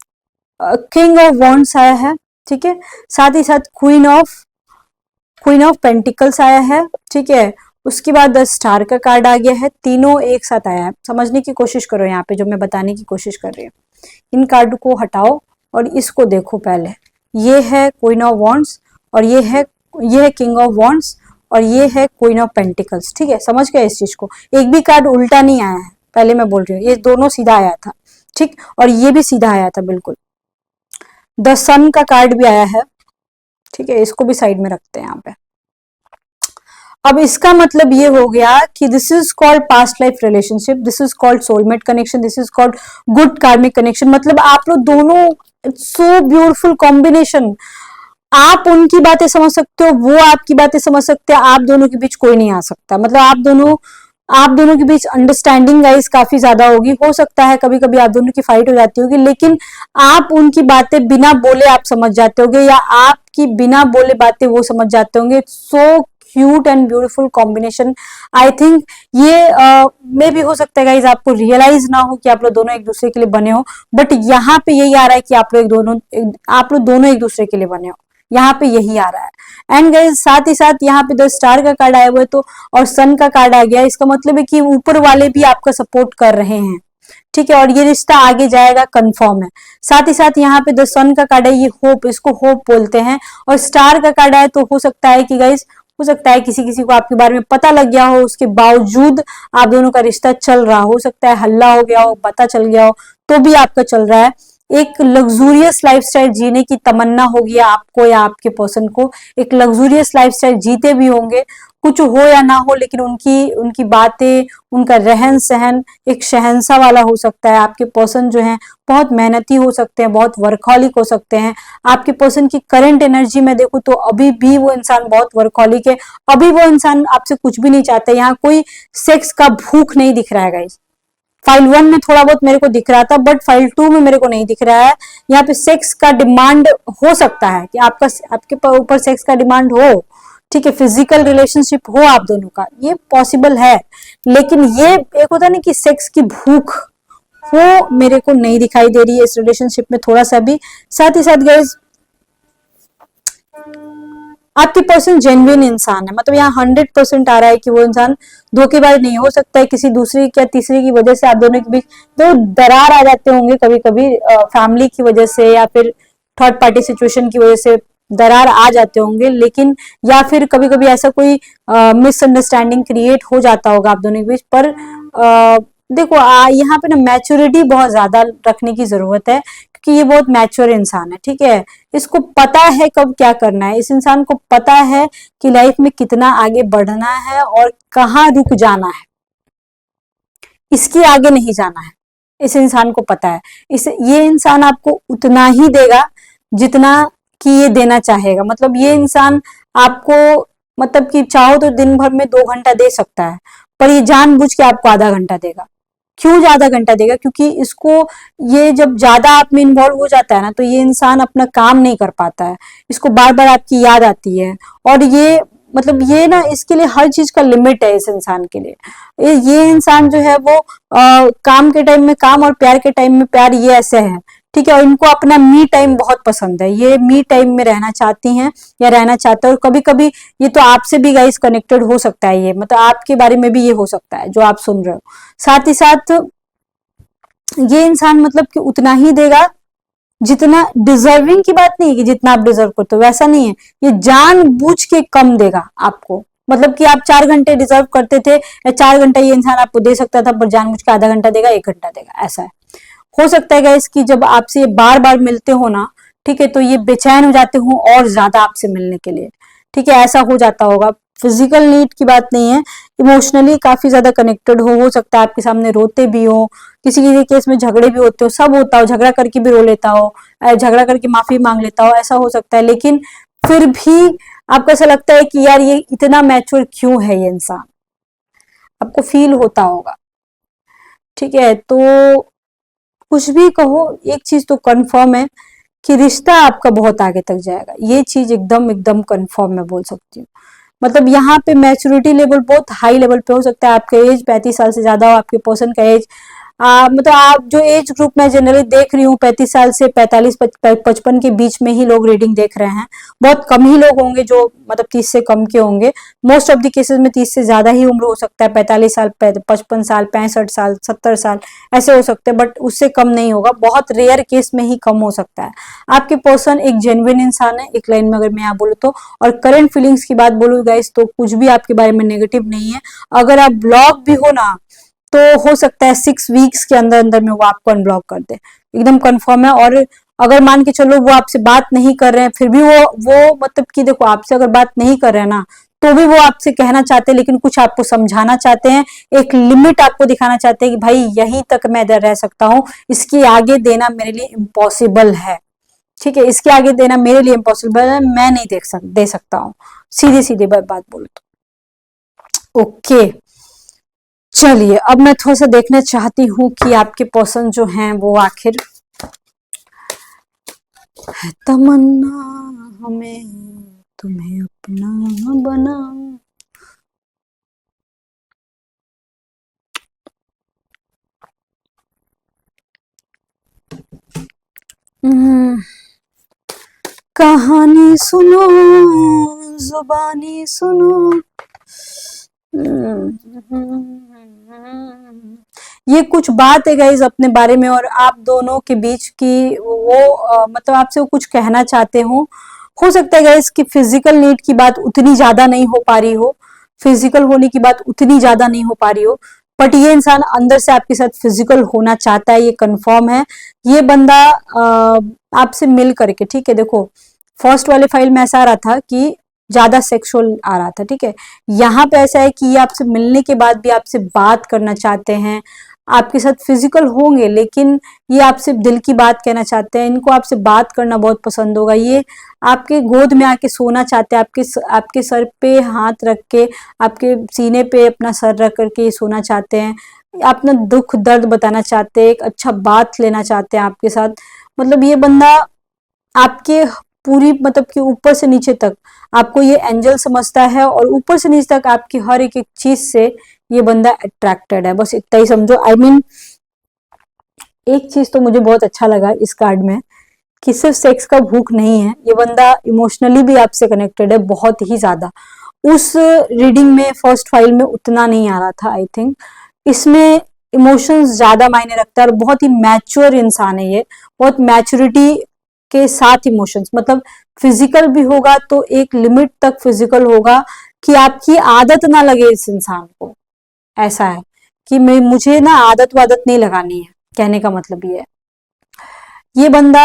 किंग ऑफ वॉन्ड्स आया है, ठीक है, साथ ही साथ क्वीन ऑफ पेंटिकल्स आया है, ठीक है, उसके बाद 10 स्टार का कार्ड आ गया है, तीनों एक साथ आया है। समझने की कोशिश करो यहाँ पे जो मैं बताने की कोशिश कर रही हूँ। इन कार्ड को हटाओ और इसको देखो पहले। ये है क्वीन ऑफ वॉन्ड्स और ये है किंग ऑफ वॉन्ड्स और ये है क्वीन ऑफ पेंटिकल्स। ठीक है, समझ गए इस चीज को। एक भी कार्ड उल्टा नहीं आया है, पहले मैं बोल रही हूँ, ये दोनों सीधा आया था। ठीक, और ये भी सीधा आया था बिल्कुल। द सन का कार्ड भी आया है। ठीक है, इसको भी साइड में रखते हैं यहाँ पे। अब इसका मतलब ये हो गया कि this is called past life relationship, this is called soulmate connection, this is called good karmic connection. मतलब आप लोग दोनों, सो ब्यूटीफुल कॉम्बिनेशन। आप उनकी बातें समझ सकते हो, वो आपकी बातें समझ सकते हैं, आप दोनों के बीच कोई नहीं आ सकता। मतलब आप दोनों के बीच अंडरस्टैंडिंग गाइस काफी ज्यादा होगी। हो सकता है कभी कभी आप दोनों की फाइट हो जाती होगी, लेकिन आप उनकी बातें बिना बोले आप समझ जाते होगे, या आपकी बिना बोले बातें वो समझ जाते होंगे। So cute and beautiful combination. I think ये मे भी हो सकता है गाइज आपको रियलाइज ना हो कि आप लोग दोनों एक दूसरे के लिए बने हो, बट यहाँ पे यही आ रहा है कि आप लोग दोनों एक दूसरे के लिए बने हो। यहाँ पे यही आ रहा है। एंड गाइज साथ ही साथ यहाँ पे 10 स्टार का कार्ड आया हुआ है तो, और सन का कार्ड आ गया। इसका मतलब है कि ऊपर वाले भी आपका सपोर्ट कर रहे हैं। ठीक है, और ये रिश्ता आगे जाएगा, कंफर्म है। साथ ही साथ यहाँ पे द सन का कार्ड है, ये होप, इसको होप बोलते हैं। और स्टार का कार्ड आया तो हो सकता है कि गाइज, हो सकता है किसी किसी को आपके बारे में पता लग गया हो, उसके बावजूद आप दोनों का रिश्ता चल रहा हो सकता है, हल्ला हो गया हो, पता चल गया हो, तो भी आपका चल रहा है। एक लग्जूरियस लाइफस्टाइल जीने की तमन्ना होगी आपको या आपके पर्सन को, एक लग्जूरियस लाइफस्टाइल जीते भी होंगे, कुछ हो या ना हो, लेकिन उनकी उनकी बातें, उनका रहन सहन एक शहंशाह वाला हो सकता है। आपके पर्सन जो है बहुत मेहनती हो सकते हैं, बहुत वर्कहॉलिक हो सकते हैं। आपके पर्सन की करंट एनर्जी में देखो तो अभी भी वो इंसान बहुत वर्कहॉलिक है, अभी वो इंसान आपसे कुछ भी नहीं चाहता। यहाँ कोई सेक्स का भूख नहीं दिख रहा है गाइस। फाइल 1 में थोड़ा बहुत मेरे को दिख रहा था, बट फाइल 2 में मेरे को नहीं दिख रहा है। यहाँ पे सेक्स का डिमांड हो सकता है कि आपके ऊपर सेक्स का डिमांड हो। ठीक है, फिजिकल रिलेशनशिप हो आप दोनों का, ये पॉसिबल है। लेकिन ये एक होता है ना कि सेक्स की भूख, वो मेरे को नहीं दिखाई दे रही है इस रिलेशनशिप में थोड़ा सा भी। साथ ही साथ गाइस आपकी पर्सन जेन्युइन इंसान है। मतलब यहाँ 100% आ रहा है कि वो इंसान धोखेबाज नहीं। हो सकता है किसी दूसरी या तीसरी की वजह से आप दोनों के बीच तो दरार आ जाते होंगे कभी कभी, फैमिली की वजह से या फिर थर्ड पार्टी सिचुएशन की वजह से दरार आ जाते होंगे, लेकिन या फिर कभी कभी ऐसा कोई मिसअंडरस्टैंडिंग क्रिएट हो जाता होगा आप दोनों के बीच। पर देखो यहाँ पे ना मैच्योरिटी बहुत ज्यादा रखने की जरूरत है, क्योंकि ये बहुत मैच्योर इंसान है। ठीक है, इसको पता है कब क्या करना है, इस इंसान को पता है कि लाइफ में कितना आगे बढ़ना है और कहाँ रुक जाना है, इसके आगे नहीं जाना है। इस इंसान को पता है। ये इंसान आपको उतना ही देगा जितना कि ये देना चाहेगा। मतलब ये इंसान आपको, मतलब कि चाहो तो दिन भर में 2 घंटा दे सकता है, पर ये जानबूझ के आपको आधा घंटा देगा। क्यों आधा घंटा देगा? क्योंकि इसको, ये जब ज्यादा आप में इन्वॉल्व हो जाता है ना, तो ये इंसान अपना काम नहीं कर पाता है। इसको बार बार आपकी याद आती है, और ये मतलब ये ना, इसके लिए हर चीज का लिमिट है इस इंसान के लिए। ये इंसान जो है वो काम के टाइम में काम और प्यार के टाइम में प्यार, ये ऐसे है। ठीक है, और इनको अपना मी टाइम बहुत पसंद है। ये मी टाइम में रहना चाहती हैं या रहना चाहते हैं। और कभी कभी ये तो आपसे भी गाइस कनेक्टेड हो सकता है, ये मतलब आपके बारे में भी ये हो सकता है जो आप सुन रहे हो। साथ ही साथ ये इंसान मतलब कि उतना ही देगा जितना, डिजर्विंग की बात नहीं है कि जितना आप डिजर्व करते हो, वैसा नहीं है। ये जानबूझ के कम देगा आपको। मतलब कि आप 4 घंटे डिजर्व करते थे, या 4 घंटा ये इंसान आपको दे सकता था, पर जानबूझ के आधा घंटा देगा, 1 घंटा देगा, ऐसा है। हो सकता है गाइस कि जब आपसे बार बार मिलते हो ना, ठीक है, तो ये बेचैन हो जाते हो और ज्यादा आपसे मिलने के लिए। ठीक है, ऐसा हो जाता होगा। फिजिकल नीड की बात नहीं है, इमोशनली काफी ज्यादा कनेक्टेड हो सकता है, आपके सामने रोते भी हो, किसी किसी केस में झगड़े भी होते हो, सब होता हो, झगड़ा करके भी रो लेता हो, झगड़ा करके माफी मांग लेता हो, ऐसा हो सकता है। लेकिन फिर भी आपको ऐसा लगता है कि यार ये इतना मैच्योर क्यों है ये इंसान, आपको फील होता होगा। ठीक है, तो कुछ भी कहो, एक चीज तो कंफर्म है कि रिश्ता आपका बहुत आगे तक जाएगा। ये चीज एकदम एकदम कंफर्म मैं बोल सकती हूँ। मतलब यहाँ पे मैच्योरिटी लेवल बहुत हाई लेवल पे हो सकता है। आपका एज 35 साल से ज्यादा हो, आपके पर्सन का एज मतलब आप जो एज ग्रुप में जनरली देख रही हूँ 35 साल से 45-55 के बीच में ही लोग रीडिंग देख रहे हैं। बहुत कम ही लोग होंगे जो मतलब 30 से कम के होंगे। मोस्ट ऑफ द केसेस में 30 से ज्यादा ही उम्र हो सकता है, 45 साल, 55 साल, 65 साल, 70 साल ऐसे हो सकते हैं, बट उससे कम नहीं होगा। बहुत रेयर केस में ही कम हो सकता है। आपके पर्सन एक जेन्युइन इंसान है, एक लाइन में अगर मैं यहाँ बोलूँ तो। और करंट फीलिंग्स की बात बोलूँ गाइस, तो कुछ भी आपके बारे में नेगेटिव नहीं है। अगर आप ब्लॉक भी हो ना, तो हो सकता है 6 वीक्स के अंदर अंदर में वो आपको अनब्लॉक कर दे, एकदम कंफर्म है। और अगर मान के चलो वो आपसे बात नहीं कर रहे हैं, फिर भी वो मतलब कि देखो, आपसे अगर बात नहीं कर रहे हैं ना, तो भी वो आपसे कहना चाहते हैं, लेकिन कुछ आपको समझाना चाहते हैं, एक लिमिट आपको दिखाना चाहते हैं कि भाई यहीं तक मैं इधर रह सकता हूँ, इसके आगे देना मेरे लिए इम्पॉसिबल है। ठीक है, इसके आगे देना मेरे लिए इम्पॉसिबल है, मैं नहीं दे सकता हूँ। सीधी सीधी बात बोलो तो। ओके, चलिए अब मैं थोड़ा सा देखना चाहती हूँ कि आपके पर्सन जो हैं वो आखिर है तमन्ना हमें तुम्हें अपना बना। कहानी सुनो, जुबानी सुनो। ये कुछ बात है गाइज अपने बारे में और आप दोनों के बीच की, वो मतलब आपसे वो कुछ कहना चाहते हो सकता है गाइज कि फिजिकल नीड की बात उतनी ज्यादा नहीं हो पा रही हो, फिजिकल होने की बात उतनी ज्यादा नहीं हो पा रही हो, बट ये इंसान अंदर से आपके साथ फिजिकल होना चाहता है, ये कंफर्म है। ये बंदा आपसे मिल करके, ठीक है, देखो फर्स्ट वाले फाइल में ऐसा आ रहा था कि ज्यादा सेक्सुअल आ रहा था, ठीक है। यहाँ पे ऐसा है कि ये आपसे मिलने के बाद भी आपसे बात करना चाहते हैं, आपके साथ फिजिकल होंगे, लेकिन ये आपसे दिल की बात कहना चाहते हैं, इनको आपसे बात करना बहुत पसंद होगा। ये आपके गोद में आके सोना चाहते हैं, आपके सर पे हाथ रख के, आपके सीने पे अपना सर रख करके ये सोना चाहते हैं, अपना दुख दर्द बताना चाहते हैं, एक अच्छा बात लेना चाहते हैं आपके साथ। मतलब ये बंदा आपके पूरी मतलब कि ऊपर से नीचे तक आपको ये एंजल समझता है, और ऊपर से नीचे तक आपकी हर एक एक चीज से ये बंदा अट्रैक्टेड है, बस इतना ही समझो। आई मीन एक चीज तो मुझे बहुत अच्छा लगा इस कार्ड में कि सिर्फ सेक्स का भूख नहीं है, ये बंदा इमोशनली भी आपसे कनेक्टेड है बहुत ही ज्यादा। उस रीडिंग में फर्स्ट फाइल में उतना नहीं आ रहा था, आई थिंक इसमें इमोशंस ज्यादा मायने रखता है, और बहुत ही मैच्योर इंसान है ये, बहुत मैच्योरिटी के साथ इमोशंस, मतलब फिजिकल भी होगा तो एक लिमिट तक फिजिकल होगा कि आपकी आदत ना लगे इस इंसान को। ऐसा है कि मुझे ना आदत वादत नहीं लगानी है, कहने का मतलब ये है। ये बंदा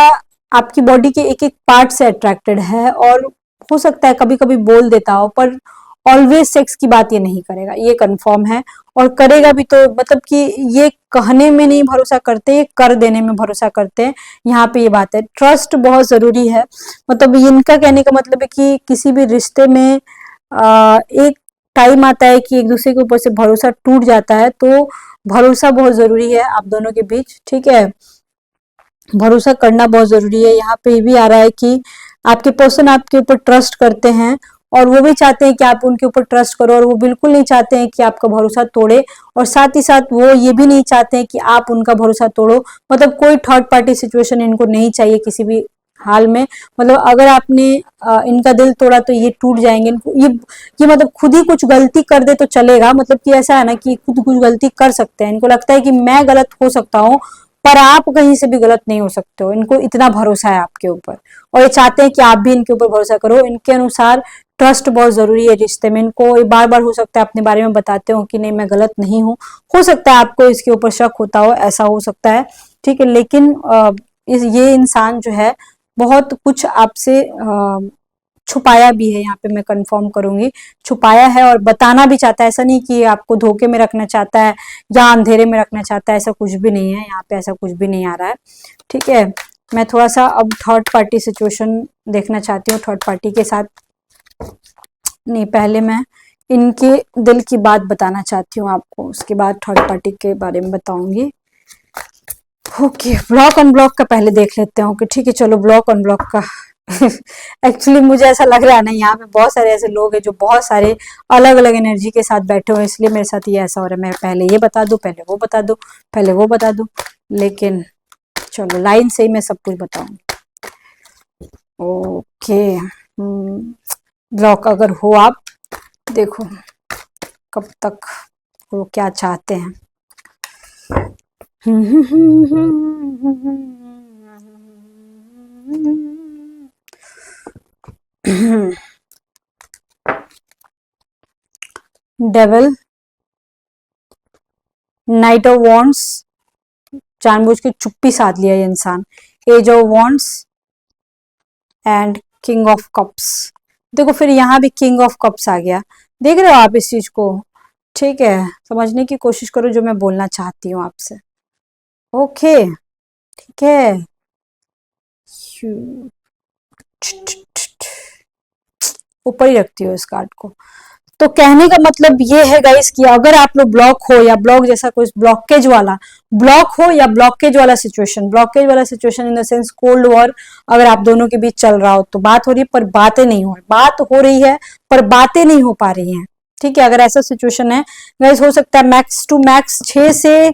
आपकी बॉडी के एक एक पार्ट से अट्रैक्टेड है, और हो सकता है कभी कभी बोल देता हो, पर ऑलवेज सेक्स की बात ये नहीं करेगा, ये कंफर्म है। और करेगा भी तो मतलब कि ये कहने में नहीं भरोसा करते, ये कर देने में भरोसा करते हैं। यहाँ पे ये बात है, ट्रस्ट बहुत जरूरी है। मतलब इनका कहने का मतलब है कि किसी भी रिश्ते में एक टाइम आता है कि एक दूसरे के ऊपर से भरोसा टूट जाता है, तो भरोसा बहुत जरूरी है आप दोनों के बीच, ठीक है, भरोसा करना बहुत जरूरी है। यहाँ पे भी आ रहा है कि आपके पर्सन आपके ऊपर ट्रस्ट करते हैं, और वो भी चाहते हैं कि आप उनके ऊपर ट्रस्ट करो, और वो बिल्कुल नहीं चाहते हैं कि आपका भरोसा तोड़े, और साथ ही साथ वो ये भी नहीं चाहते हैं कि आप उनका भरोसा तोड़ो। मतलब कोई थर्ड पार्टी सिचुएशन इनको नहीं चाहिए किसी भी हाल में। मतलब अगर आपने इनका दिल तोड़ा तो ये टूट जाएंगे, इनको ये मतलब खुद ही कुछ गलती कर दे तो चलेगा, मतलब कि ऐसा है ना कि खुद कुछ गलती कर सकते हैं, इनको लगता है कि मैं गलत हो सकता हूँ पर आप कहीं से भी गलत नहीं हो सकते हो, इनको इतना भरोसा है आपके ऊपर, और ये चाहते हैं कि आप भी इनके ऊपर भरोसा करो। इनके अनुसार ट्रस्ट बहुत जरूरी है रिश्ते में। इनको बार बार हो सकता है अपने बारे में बताते हो कि नहीं मैं गलत नहीं हूँ, हो सकता है आपको इसके ऊपर शक होता हो, ऐसा हो सकता है, ठीक है, लेकिन ये इंसान जो है बहुत कुछ आपसे छुपाया भी है, यहाँ पे मैं कंफर्म करूंगी, छुपाया है और बताना भी चाहता है। ऐसा नहीं कि आपको धोखे में रखना चाहता है या अंधेरे में रखना चाहता है, ऐसा कुछ भी नहीं है, यहाँ पे ऐसा कुछ भी नहीं आ रहा है, ठीक है। मैं थोड़ा सा अब थर्ड पार्टी सिचुएशन देखना चाहती हूँ थर्ड पार्टी के साथ। नहीं, पहले मैं इनके दिल की बात बताना चाहती हूँ आपको, उसके बाद थर्ड पार्टी के बारे में बताऊंगी। ओके, ब्लॉक अनब्लॉक का पहले देख लेते हैं। ओके ठीक है, चलो ब्लॉक अनब्लॉक का एक्चुअली मुझे ऐसा लग रहा है ना, यहाँ पे बहुत सारे ऐसे लोग हैं जो बहुत सारे अलग अलग एनर्जी के साथ बैठे हुए हैं, इसलिए मेरे साथ ये ऐसा हो रहा है। मैं पहले ये बता दूं, पहले वो बता दूं, पहले वो बता दूं, लेकिन चलो लाइन से ही मैं सब कुछ बताऊंगी। ओके, ब्लॉक अगर हो आप देखो कब तक वो क्या चाहते हैं। डेविल, नाइट ऑफ वॉन्ड्स, जानबूझ के चुप्पी साध लिया ये इंसान, ace of wands and king of cups. देखो फिर यहाँ भी किंग ऑफ कप्स आ गया। देख रहे हो आप इस चीज को? ठीक है, समझने की कोशिश करो जो मैं बोलना चाहती हूँ आपसे। ओके, ठीक है। ऊपर ही रखती हो इस कार्ड को। तो कहने का मतलब ये है गाइस कि अगर आप लोग ब्लॉक हो या ब्लॉक जैसा कोई ब्लॉक हो या ब्लॉकेज वाला situation in the sense cold war अगर आप दोनों के बीच चल रहा हो, तो बात हो रही है पर बातें नहीं हो रही, बात हो रही है पर बातें नहीं हो पा रही हैं। ठीक है, अगर ऐसा सिचुएशन है गाइस, हो सकता है मैक्स टू मैक्स 6 से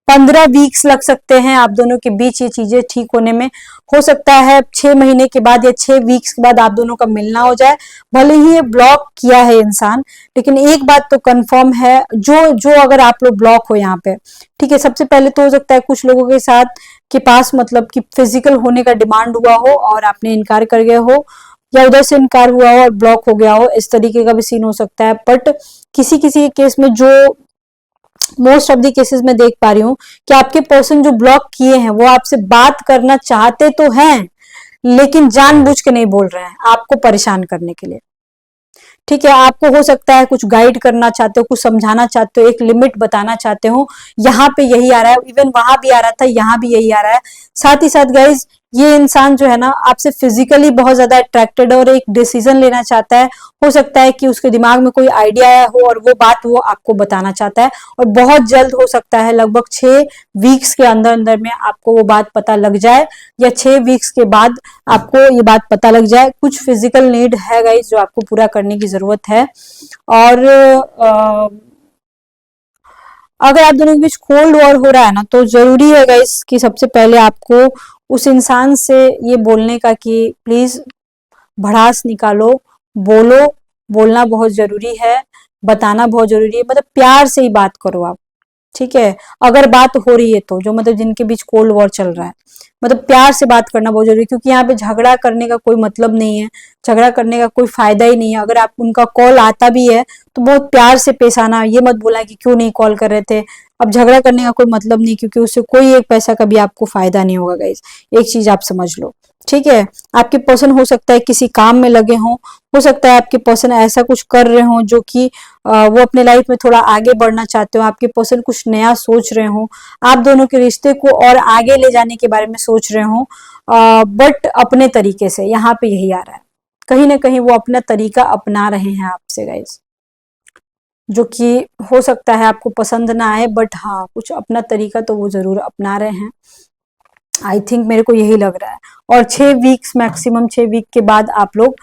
15 वीक्स लग सकते हैं आप दोनों के बीच ये चीजें ठीक होने में। हो सकता है 6 महीने के बाद या 6 वीक्स के बाद आप दोनों का मिलना हो जाए। भले ही ये ब्लॉक किया है इंसान, लेकिन एक बात तो कंफर्म है, जो जो अगर आप लोग ब्लॉक हो यहाँ पे, ठीक है, सबसे पहले तो हो सकता है कुछ लोगों के साथ के पास मतलब कि फिजिकल होने का डिमांड हुआ हो और आपने इनकार कर गए हो, या उधर से इनकार हुआ हो और ब्लॉक हो गया हो, इस तरीके का भी सीन हो सकता है। बट किसी किसी के केस में, जो मोस्ट ऑफ द केसेस में देख पा रही हूँ कि आपके पर्सन जो ब्लॉक किए हैं वो आपसे बात करना चाहते तो हैं, लेकिन जानबूझ के नहीं बोल रहे हैं आपको परेशान करने के लिए। ठीक है, आपको हो सकता है कुछ गाइड करना चाहते हो, कुछ समझाना चाहते हो, एक लिमिट बताना चाहते हो। यहाँ पे यही आ रहा है, इवन वहां भी आ रहा था, यहाँ भी यही आ रहा है। साथ ही साथ गाइज, ये इंसान जो है ना आपसे फिजिकली बहुत ज्यादा अट्रैक्टेड है और एक डिसीजन लेना चाहता है। हो सकता है कि उसके दिमाग में कोई आइडिया आया हो और वो बात वो आपको बताना चाहता है, और बहुत जल्द हो सकता है, लगभग 6 वीक्स के अंदर अंदर में आपको वो बात पता लग जाए, या 6 वीक्स के बाद आपको ये बात पता लग जाए। कुछ फिजिकल नीड है गाइस जो आपको पूरा करने की जरूरत है। और अगर आप दोनों के बीच कोल्ड वॉर हो रहा है ना, तो जरूरी है गाइस कि सबसे पहले आपको उस इंसान से ये बोलने का कि प्लीज भड़ास निकालो, बोलो, बोलना बहुत जरूरी है, बताना बहुत जरूरी है, मतलब प्यार से ही बात करो आप। ठीक है, अगर बात हो रही है तो, जो मतलब जिनके बीच कोल्ड वॉर चल रहा है, मतलब प्यार से बात करना बहुत जरूरी है, क्योंकि यहाँ पे झगड़ा करने का कोई मतलब नहीं है, झगड़ा करने का कोई फायदा ही नहीं है। अगर आप उनका कॉल आता भी है तो बहुत प्यार से पेश आना, ये मत बोला कि क्यों नहीं कॉल कर रहे थे। अब झगड़ा करने का कोई मतलब नहीं, क्योंकि उससे कोई एक पैसा का भी आपको फायदा नहीं होगा गाइस, एक चीज आप समझ लो। ठीक है, आपके पर्सन हो सकता है किसी काम में लगे हों, हो सकता है आपके पर्सन ऐसा कुछ कर रहे हो जो कि वो अपने लाइफ में थोड़ा आगे बढ़ना चाहते हो, आपके पर्सन कुछ नया सोच रहे हो, आप दोनों के रिश्ते को और आगे ले जाने के बारे में सोच रहे हो, बट अपने तरीके से। यहाँ पे यही आ रहा है, कहीं ना कहीं वो अपना तरीका अपना रहे हैं आपसे गाइस, जो कि हो सकता है आपको पसंद ना आए, बट हाँ कुछ अपना तरीका तो वो जरूर अपना रहे हैं। आई थिंक मेरे को यही लग रहा है। और 6 वीक्स, मैक्सिमम 6 वीक के बाद आप लोग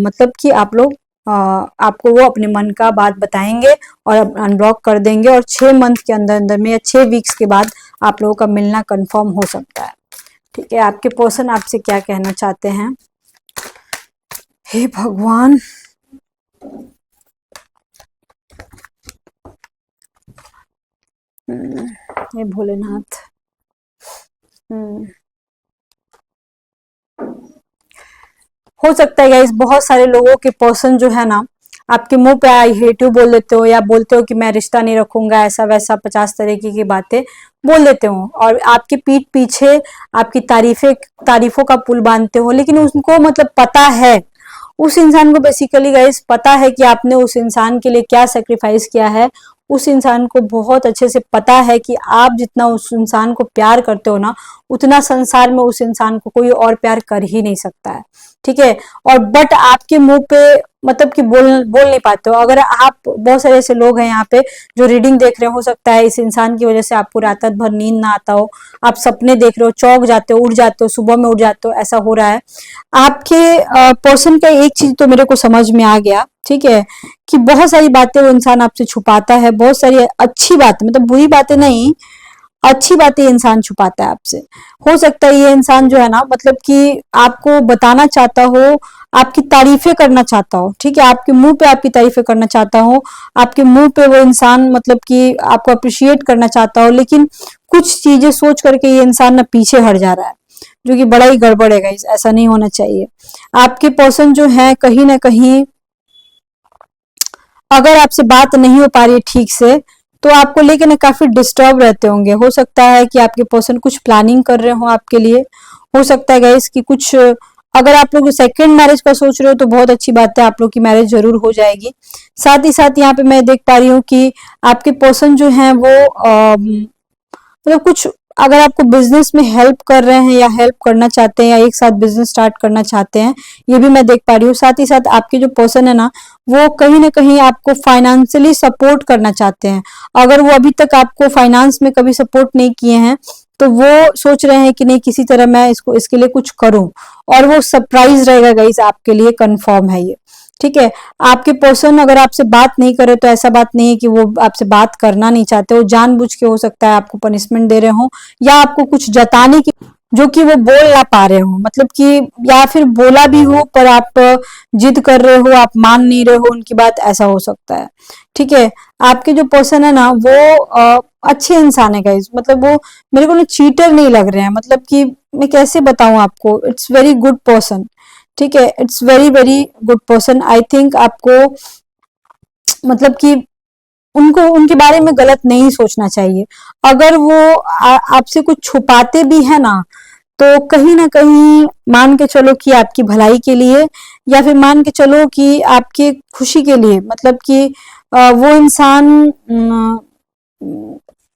मतलब कि आप लोग आपको वो अपने मन का बात बताएंगे और अनब्लॉक कर देंगे, और 6 मंथ के अंदर अंदर में या 6 वीक्स के बाद आप लोगों का मिलना कंफर्म हो सकता है। ठीक है, आपके पर्सन आपसे क्या कहना चाहते हैं? हे भगवान, हे भोलेनाथ। हो सकता है गाइस बहुत सारे लोगों के पर्सन जो है ना आपके मुंह पे आई हेट यू बोल देते हो, या बोलते हो कि मैं रिश्ता नहीं रखूंगा, ऐसा वैसा 50 तरीके की बातें बोल देते हो, और आपके पीठ पीछे आपकी तारीफों का पुल बांधते हो, लेकिन उनको मतलब पता है, उस इंसान को बेसिकली गाइस पता है कि आपने उस इंसान के लिए क्या सेक्रीफाइस किया है। उस इंसान को बहुत अच्छे से पता है कि आप जितना उस इंसान को प्यार करते हो ना, उतना संसार में उस इंसान को कोई और प्यार कर ही नहीं सकता है। ठीक है, और बट आपके मुंह पे मतलब कि बोल नहीं पाते हो। अगर आप, बहुत सारे ऐसे लोग हैं यहाँ पे जो रीडिंग देख रहे हो सकता है इस इंसान की वजह से आपको रात भर नींद ना आता हो, आप सपने देख रहे हो, चौंक जाते हो, उठ जाते हो, सुबह में उठ जाते हो, ऐसा हो रहा है आपके पर्सन का। एक चीज तो मेरे को समझ में आ गया, ठीक है, कि बहुत सारी बातें वो इंसान आपसे छुपाता है, बहुत सारी अच्छी बातें, मतलब बुरी बातें नहीं, अच्छी बातें इंसान छुपाता है आपसे। हो सकता है ये इंसान जो है ना, मतलब कि आपको बताना चाहता हो, आपकी तारीफें करना चाहता हो, ठीक है, आपके मुंह पे आपकी तारीफें करना चाहता हो, आपके मुंह पे वो इंसान मतलब कि आपको अप्रिशिएट करना चाहता हो, लेकिन कुछ चीजें सोच करके ये इंसान ना पीछे हट जा रहा है, जो कि बड़ा ही गड़बड़ है गाइस, ऐसा नहीं होना चाहिए। आपके पर्सन जो है कहीं ना कहीं अगर आपसे बात नहीं हो पा रही है ठीक से, तो आपको लेके ना काफी डिस्टर्ब रहते होंगे। हो सकता है कि आपके पर्सन कुछ प्लानिंग कर रहे हो आपके लिए, हो सकता है गाइस कि कुछ, अगर आप लोग सेकंड मैरिज का सोच रहे हो तो बहुत अच्छी बात है, आप लोग की मैरिज जरूर हो जाएगी। साथ ही साथ यहाँ पे मैं देख पा रही हूँ कि आपके पर्सन जो है वो मतलब कुछ, अगर आपको बिजनेस में हेल्प कर रहे हैं या हेल्प करना चाहते हैं या एक साथ बिजनेस स्टार्ट करना चाहते हैं, ये भी मैं देख पा रही हूँ। साथ ही साथ आपके जो पर्सन है ना, वो कहीं ना कहीं आपको फाइनेंशियली सपोर्ट करना चाहते हैं। अगर वो अभी तक आपको फाइनेंस में कभी सपोर्ट नहीं किए हैं, तो वो सोच रहे हैं कि नहीं किसी तरह मैं इसको, इसके लिए कुछ करूं, और वो सरप्राइज रहेगा गाइस आपके लिए, कंफर्म है ये, ठीक है। आपके पर्सन अगर आपसे बात नहीं करे तो ऐसा बात नहीं है कि वो आपसे बात करना नहीं चाहते, वो जानबूझ के हो सकता है आपको पनिशमेंट दे रहे हो, या आपको कुछ जताने की, जो कि वो बोल ना पा रहे हो, मतलब कि, या फिर बोला भी हो पर आप जिद कर रहे हो, आप मान नहीं रहे हो उनकी बात, ऐसा हो सकता है, ठीक है। आपके जो पर्सन है ना वो अच्छे इंसान है गाइस, मतलब वो मेरे को ना चीटर नहीं लग रहे हैं, मतलब कि मैं कैसे बताऊं आपको, इट्स वेरी गुड पर्सन, ठीक है, it's very very good person. I think आपको मतलब कि उनको, उनके बारे में गलत नहीं सोचना चाहिए। अगर वो आपसे कुछ छुपाते भी है ना, तो कहीं ना कहीं मान के चलो कि आपकी भलाई के लिए, या फिर मान के चलो कि आपके खुशी के लिए, मतलब कि वो इंसान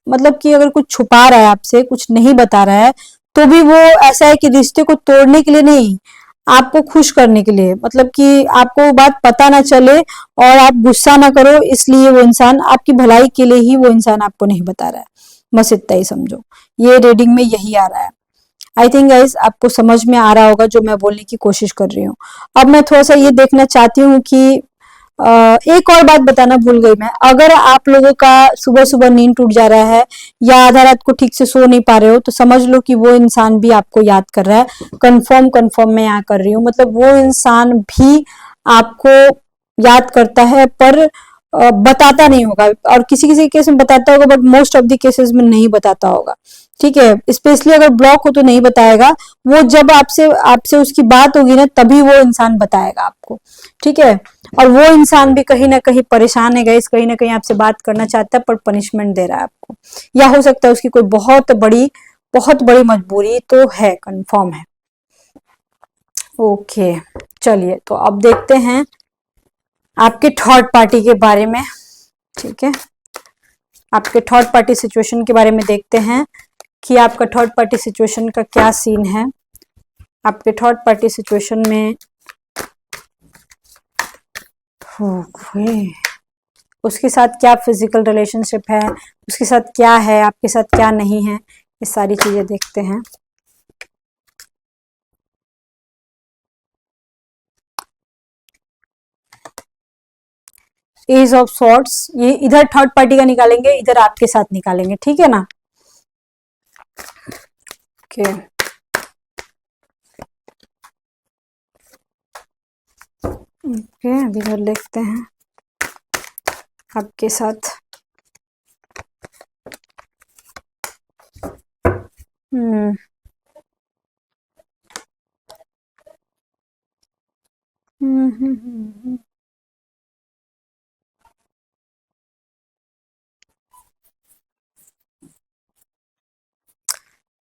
मतलब कि अगर कुछ छुपा रहा है आपसे, कुछ नहीं बता रहा है, तो भी वो ऐसा है कि रिश्ते को तोड़ने के लिए नहीं, आपको खुश करने के लिए, मतलब कि आपको वो बात पता ना चले और आप गुस्सा ना करो, इसलिए वो इंसान आपकी भलाई के लिए ही वो इंसान आपको नहीं बता रहा है, बस इतना ही समझो। ये रीडिंग में यही आ रहा है। आई थिंक गाइस आपको समझ में आ रहा होगा जो मैं बोलने की कोशिश कर रही हूँ। अब मैं थोड़ा सा ये देखना चाहती हूँ कि एक और बात बताना भूल गई मैं, अगर आप लोगों का सुबह सुबह नींद टूट जा रहा है या आधा रात को ठीक से सो नहीं पा रहे हो, तो समझ लो कि वो इंसान भी आपको याद कर रहा है। कंफर्म कंफर्म मैं यहाँ कर रही हूँ, मतलब वो इंसान भी आपको याद करता है, पर बताता नहीं होगा, और किसी किसी केस में बताता होगा, but most of the cases में नहीं बताता होगा, ठीक है। स्पेशली अगर ब्लॉक हो तो नहीं बताएगा, वो जब आपसे आपसे उसकी बात होगी ना, तभी वो इंसान बताएगा आपको, ठीक है। और वो इंसान भी कहीं ना कहीं परेशान है गाइस, कहीं ना कहीं आपसे बात करना चाहता है पर पनिशमेंट दे रहा है आपको, या हो सकता है उसकी कोई बहुत बड़ी मजबूरी तो है, कंफर्म है। ओके, चलिए तो अब देखते हैं आपके थर्ड पार्टी के बारे में, ठीक है। आपके थर्ड पार्टी सिचुएशन के बारे में देखते हैं कि आपका थर्ड पार्टी सिचुएशन का क्या सीन है। आपके थर्ड पार्टी सिचुएशन में उसके साथ क्या फिजिकल रिलेशनशिप है, उसके साथ क्या है, आपके साथ क्या नहीं है, ये सारी चीजें देखते हैं। एज ऑफ सॉर्ट्स, ये इधर थर्ड पार्टी का निकालेंगे, इधर आपके साथ निकालेंगे, ठीक है ना। ओके ओके, अभी इधर देखते हैं आपके साथ। हम्म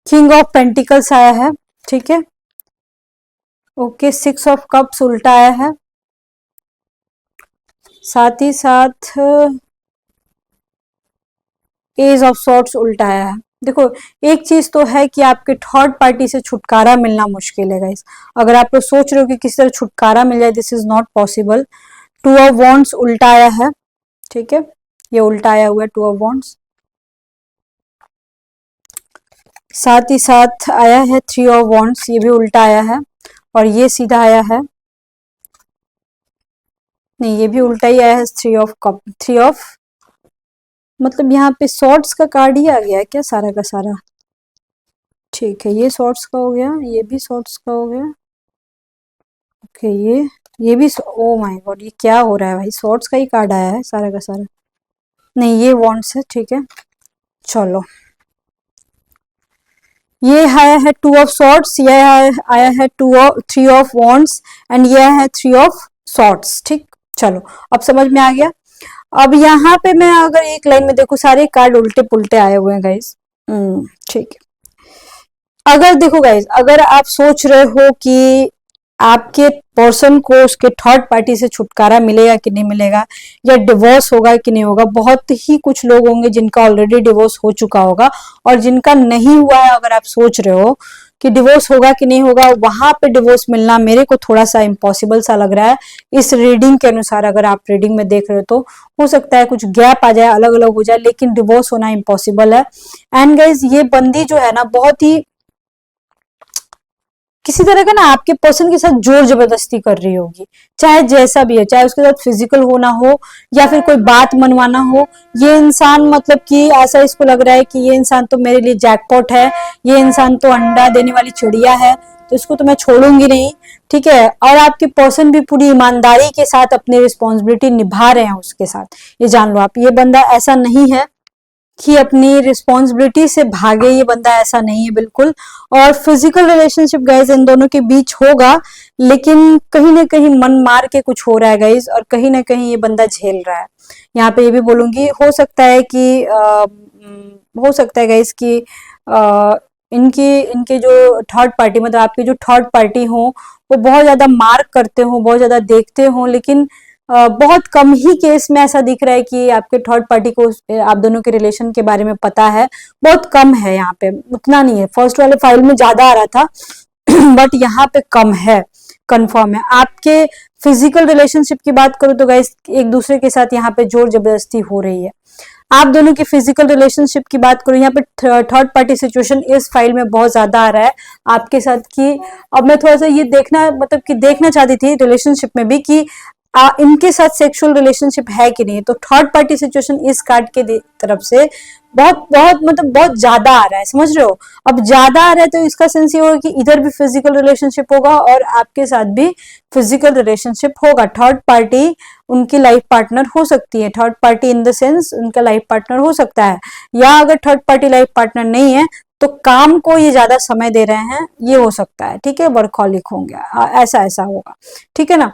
किंग ऑफ पेंटिकल्स आया है, ठीक है। ओके, सिक्स ऑफ कप्स उल्टा आया है, साथ ही साथ एज ऑफ सॉर्ट्स उल्टा आया है। देखो, एक चीज तो है कि आपके थर्ड पार्टी से छुटकारा मिलना मुश्किल है गाइस। अगर आप लोग सोच रहे हो कि किसी तरह छुटकारा मिल जाए, this is not possible. Two of wands उल्टा आया है, ठीक है, ये उल्टा आया हुआ है टू ऑफ वॉन्ड्स। साथ ही साथ आया है थ्री ऑफ वॉन्ड्स, ये भी उल्टा आया है, और ये सीधा आया है, नहीं ये भी उल्टा ही आया है, three of cup, three of, मतलब यहाँ पे सॉर्ड्स का कार्ड ही आ गया है क्या सारा का सारा। ठीक है, ये सॉर्ड्स का हो गया, ये भी सॉर्ड्स का हो गया। ओके, ये भी, ओ माय गॉड, ये क्या हो रहा है भाई, सॉर्ड्स का ही कार्ड आया है सारा का सारा। नहीं ये वॉन्ड्स है, ठीक है, चलो। ये आया है टू ऑफ सॉर्ड्स, ये आया है two of, three of wands, and ये आया है थ्री ऑफ सॉर्ड्स। ठीक, चलो अब समझ में आ गया। अब यहाँ पे मैं अगर एक लाइन में देखूं, सारे कार्ड उल्टे पुल्टे आए हुए हैं गाइस। ठीक है, अगर देखो गाइस, अगर आप सोच रहे हो कि आपके पर्सन को उसके थर्ड पार्टी से छुटकारा मिलेगा कि नहीं मिलेगा, या डिवोर्स होगा कि नहीं होगा, बहुत ही कुछ लोग होंगे जिनका ऑलरेडी डिवोर्स हो चुका होगा, और जिनका नहीं हुआ है, अगर आप सोच रहे हो कि डिवोर्स होगा कि नहीं होगा, वहां पे डिवोर्स मिलना मेरे को थोड़ा सा इम्पॉसिबल सा लग रहा है इस रीडिंग के अनुसार। अगर आप रीडिंग में देख रहे हो तो हो सकता है कुछ गैप आ जाए, अलग अलग हो जाए, लेकिन डिवोर्स होना इम्पॉसिबल है। एंड गाइज, ये बंदी जो है ना, बहुत ही किसी तरह का ना आपके पर्सन के साथ जोर जबरदस्ती कर रही होगी, चाहे जैसा भी है, चाहे उसके साथ फिजिकल होना हो या फिर कोई बात मनवाना हो। ये इंसान मतलब कि ऐसा इसको लग रहा है कि ये इंसान तो मेरे लिए जैकपॉट है, ये इंसान तो अंडा देने वाली चिड़िया है, तो इसको तो मैं छोड़ूंगी नहीं। ठीक है, और आपके पर्सन भी पूरी ईमानदारी के साथ अपनी रिस्पॉन्सिबिलिटी निभा रहे हैं उसके साथ, ये जान लो आप। ये बंदा ऐसा नहीं है कि अपनी रिस्पॉन्सिबिलिटी से भागे, ये बंदा ऐसा नहीं है बिल्कुल। और फिजिकल रिलेशनशिप गाइज इन दोनों के बीच होगा, लेकिन कहीं ना कहीं मन मार के कुछ हो रहा है गाइज, और कहीं ना कहीं ये बंदा झेल रहा है। यहाँ पे ये भी बोलूंगी, हो सकता है कि हो सकता है गाइज कि इनके इनके जो थर्ड पार्टी, मतलब आपके जो थर्ड पार्टी हो, वो बहुत ज्यादा मार्क करते हो, बहुत ज्यादा देखते हो, लेकिन बहुत कम ही केस में ऐसा दिख रहा है कि आपके थर्ड पार्टी को आप दोनों के रिलेशन के बारे में पता है। बहुत कम है, यहाँ पे उतना नहीं है। फर्स्ट वाले फाइल में ज्यादा आ रहा था बट यहाँ पे कम है, कंफर्म है। आपके फिजिकल रिलेशनशिप की बात करूं तो गाइस, एक दूसरे के साथ यहाँ पे जोर जबरदस्ती हो रही है। आप दोनों की फिजिकल रिलेशनशिप की बात करूं, यहाँ पे थर्ड पार्टी सिचुएशन इस फाइल में बहुत ज्यादा आ रहा है आपके साथ की। अब मैं थोड़ा सा ये देखना, मतलब कि देखना चाहती थी रिलेशनशिप में भी कि इनके साथ सेक्सुअल रिलेशनशिप है कि नहीं। तो थर्ड पार्टी सिचुएशन इस कार्ड के तरफ से बहुत बहुत मतलब बहुत ज्यादा आ रहा है, समझ रहे हो। अब ज्यादा आ रहा है तो इसका सेंस ये होगा कि इधर भी फिजिकल रिलेशनशिप होगा और आपके साथ भी फिजिकल रिलेशनशिप होगा। थर्ड पार्टी उनकी लाइफ पार्टनर हो सकती है, third party in the sense उनका लाइफ पार्टनर हो सकता है, या अगर थर्ड पार्टी लाइफ पार्टनर नहीं है तो काम को ये ज्यादा समय दे रहे हैं, ये हो सकता है। ठीक है, वर्कहॉलिक होंगे, ऐसा ऐसा होगा। ठीक है ना,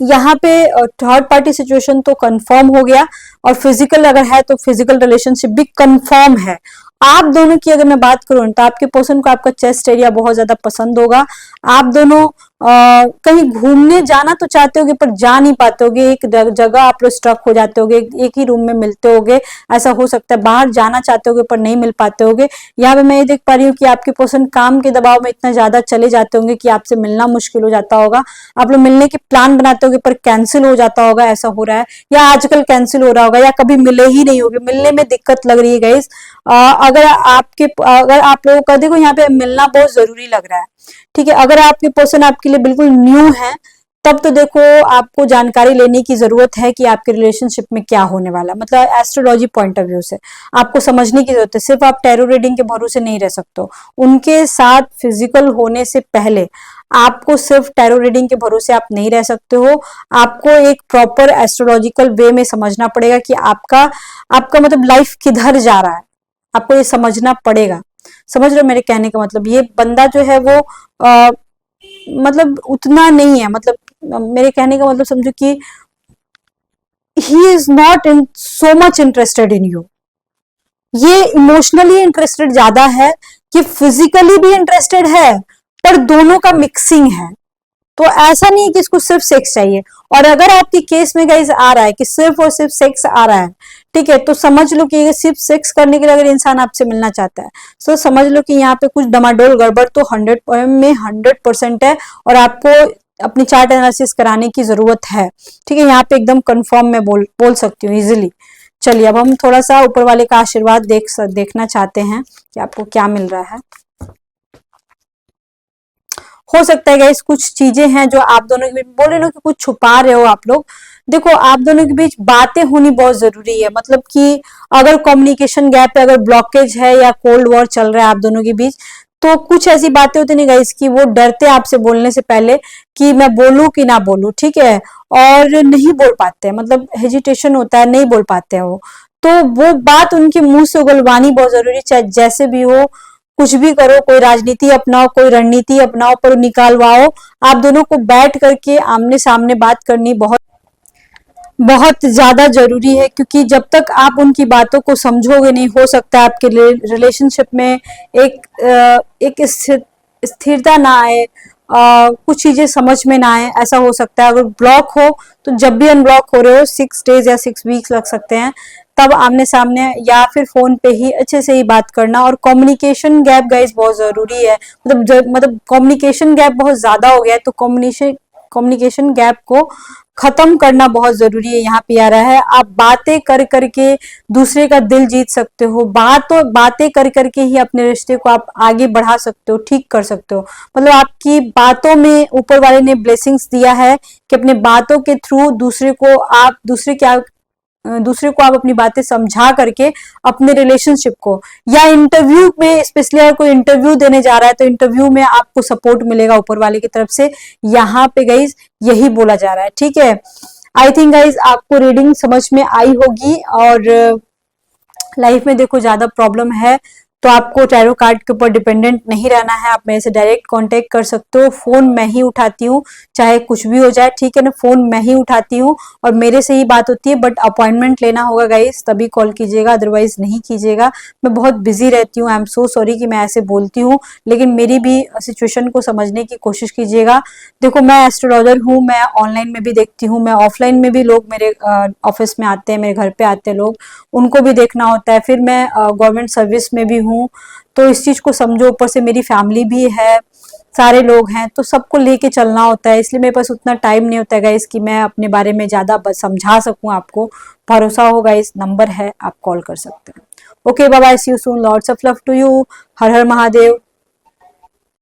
यहाँ पे थर्ड पार्टी सिचुएशन तो कंफर्म हो गया, और फिजिकल अगर है तो फिजिकल रिलेशनशिप भी कंफर्म है। आप दोनों की अगर मैं बात करूं तो आपके पर्सन को आपका चेस्ट एरिया बहुत ज्यादा पसंद होगा। आप दोनों कहीं घूमने जाना तो चाहते होगे पर जा नहीं पाते होगे, एक जगह आप लोग स्ट्रक हो जाते होगे, एक ही रूम में मिलते होगे, ऐसा हो सकता है। बाहर जाना चाहते होगे पर नहीं मिल पाते होगे। यहाँ पे मैं ये देख पा रही हूँ कि आपके पर्सन काम के दबाव में इतना ज्यादा चले जाते होंगे कि आपसे मिलना मुश्किल हो जाता होगा। आप लोग मिलने के प्लान बनाते होगे पर कैंसिल हो जाता होगा, ऐसा हो रहा है, या आजकल कैंसिल हो रहा होगा, या कभी मिले ही नहीं होगे, मिलने में दिक्कत लग रही है गाइस। अगर आप लोगों का देखो यहाँ पे मिलना बहुत जरूरी लग रहा है। ठीक है, अगर आपके पर्सन आपके लिए बिल्कुल न्यू है तब तो देखो आपको जानकारी लेने की जरूरत है कि आपके रिलेशनशिप में क्या होने वाला है, मतलब एस्ट्रोलॉजी पॉइंट ऑफ व्यू से आपको समझने की जरूरत है। सिर्फ आप टैरो रीडिंग के भरोसे नहीं रह सकते हो, उनके साथ फिजिकल होने से पहले आपको सिर्फ टैरो रीडिंग के भरोसे आप नहीं रह सकते हो। आपको एक प्रॉपर एस्ट्रोलॉजिकल वे में समझना पड़ेगा कि आपका आपका मतलब लाइफ किधर जा रहा है, आपको ये समझना पड़ेगा। समझ रहे हो मेरे कहने का मतलब। ये बंदा जो है वो मतलब उतना नहीं है, मतलब मेरे कहने का मतलब समझो कि he is not in so much interested in you. ये इमोशनली इंटरेस्टेड ज्यादा है, कि फिजिकली भी इंटरेस्टेड है, पर दोनों का मिक्सिंग है। तो ऐसा नहीं है कि इसको सिर्फ सेक्स चाहिए। और अगर आपके केस में गाइस आ रहा है कि सिर्फ और सिर्फ सेक्स आ रहा है, ठीक है, तो समझ लो कि सिर्फ सेक्स करने के लिए अगर इंसान आपसे मिलना चाहता है तो समझ लो कि यहाँ पे कुछ डमाडोल गड़बड़ तो 100% है, और आपको अपनी चार्ट एनालिसिस कराने की जरूरत है। ठीक है, यहाँ पे एकदम कंफर्म मैं बोल सकती हूँ इजिली। चलिए अब हम थोड़ा सा ऊपर वाले का आशीर्वाद देखना चाहते हैं कि आपको क्या मिल रहा है। हो सकता है गाइस कुछ चीजें हैं जो आप दोनों के बीच बोल रहे हो कि कुछ छुपा रहे हो आप लोग। देखो आप दोनों के बीच बातें होनी बहुत जरूरी है, मतलब कि अगर कम्युनिकेशन गैप है, अगर ब्लॉकेज है या कोल्ड वॉर चल रहा है आप दोनों के बीच, तो कुछ ऐसी बातें होती नहीं गाइस कि वो डरते आपसे बोलने से पहले कि मैं बोलूं कि ना बोलूं। ठीक है, और नहीं बोल पाते हैं, मतलब हेजिटेशन होता है, नहीं बोल पाते हैं वो। तो वो बात उनके मुंह से उगलवानी बहुत जरूरी है, चाहे जैसे भी हो, कुछ भी करो, कोई राजनीति अपनाओ, कोई रणनीति अपनाओ, पर निकालवाओ। आप दोनों को बैठ करके आमने सामने बात करनी बहुत बहुत ज्यादा जरूरी है, क्योंकि जब तक आप उनकी बातों को समझोगे नहीं, हो सकता है आपके रिलेशनशिप में एक स्थिरता ना आए, कुछ चीजें समझ में ना आए, ऐसा हो सकता है। अगर ब्लॉक हो तो जब भी अनब्लॉक हो रहे हो 6 डेज या 6 वीक्स लग सकते हैं, तब आमने सामने या फिर फोन पे ही अच्छे से ही बात करना। और कम्युनिकेशन गैप गाइस बहुत जरूरी है, मतलब कम्युनिकेशन गैप बहुत ज्यादा हो गया है, तो कम्युनिकेशन गैप को खत्म करना बहुत जरूरी है। यहाँ पे आ रहा है आप बातें कर करके दूसरे का दिल जीत सकते हो, बातें कर करके ही अपने रिश्ते को आप आगे बढ़ा सकते हो, ठीक कर सकते हो। मतलब आपकी बातों में ऊपर वाले ने ब्लेसिंग्स दिया है कि अपने बातों के थ्रू दूसरे को आप अपनी बातें समझा करके अपने रिलेशनशिप को, या इंटरव्यू में स्पेशली अगर कोई इंटरव्यू देने जा रहा है तो इंटरव्यू में आपको सपोर्ट मिलेगा ऊपर वाले की तरफ से। यहाँ पे गाइज यही बोला जा रहा है। ठीक है, आई थिंक गाइज आपको रीडिंग समझ में आई होगी। और लाइफ में देखो ज्यादा प्रॉब्लम है तो आपको टैरो कार्ड के ऊपर डिपेंडेंट नहीं रहना है, आप मेरे से डायरेक्ट कांटेक्ट कर सकते हो। फोन मैं ही उठाती हूँ, चाहे कुछ भी हो जाए, ठीक है ना, फोन मैं ही उठाती हूँ और मेरे से ही बात होती है। बट अपॉइंटमेंट लेना होगा गाइस, तभी कॉल कीजिएगा, अदरवाइज नहीं कीजिएगा। मैं बहुत बिजी रहती हूँ, आई एम सो सॉरी कि मैं ऐसे बोलती हूँ, लेकिन मेरी भी सिचुएशन को समझने की कोशिश कीजिएगा। देखो मैं एस्ट्रोलॉजर हूँ, मैं ऑनलाइन में भी देखती हूँ, मैं ऑफलाइन में भी, लोग मेरे ऑफिस में आते हैं, मेरे घर पे आते हैं लोग, उनको भी देखना होता है। फिर मैं गवर्नमेंट सर्विस में भी हूँ, तो इस चीज को समझो। ऊपर से मेरी फैमिली भी है, सारे लोग हैं, तो सबको लेके चलना होता है, इसलिए मेरे पास उतना टाइम नहीं होता है गाइस कि मैं अपने बारे में ज्यादा समझा सकूं आपको। भरोसा हो गाइस, नंबर है, आप कॉल कर सकते हैं। Okay bye bye, see you soon, lots of love to you. Har Har Mahadev.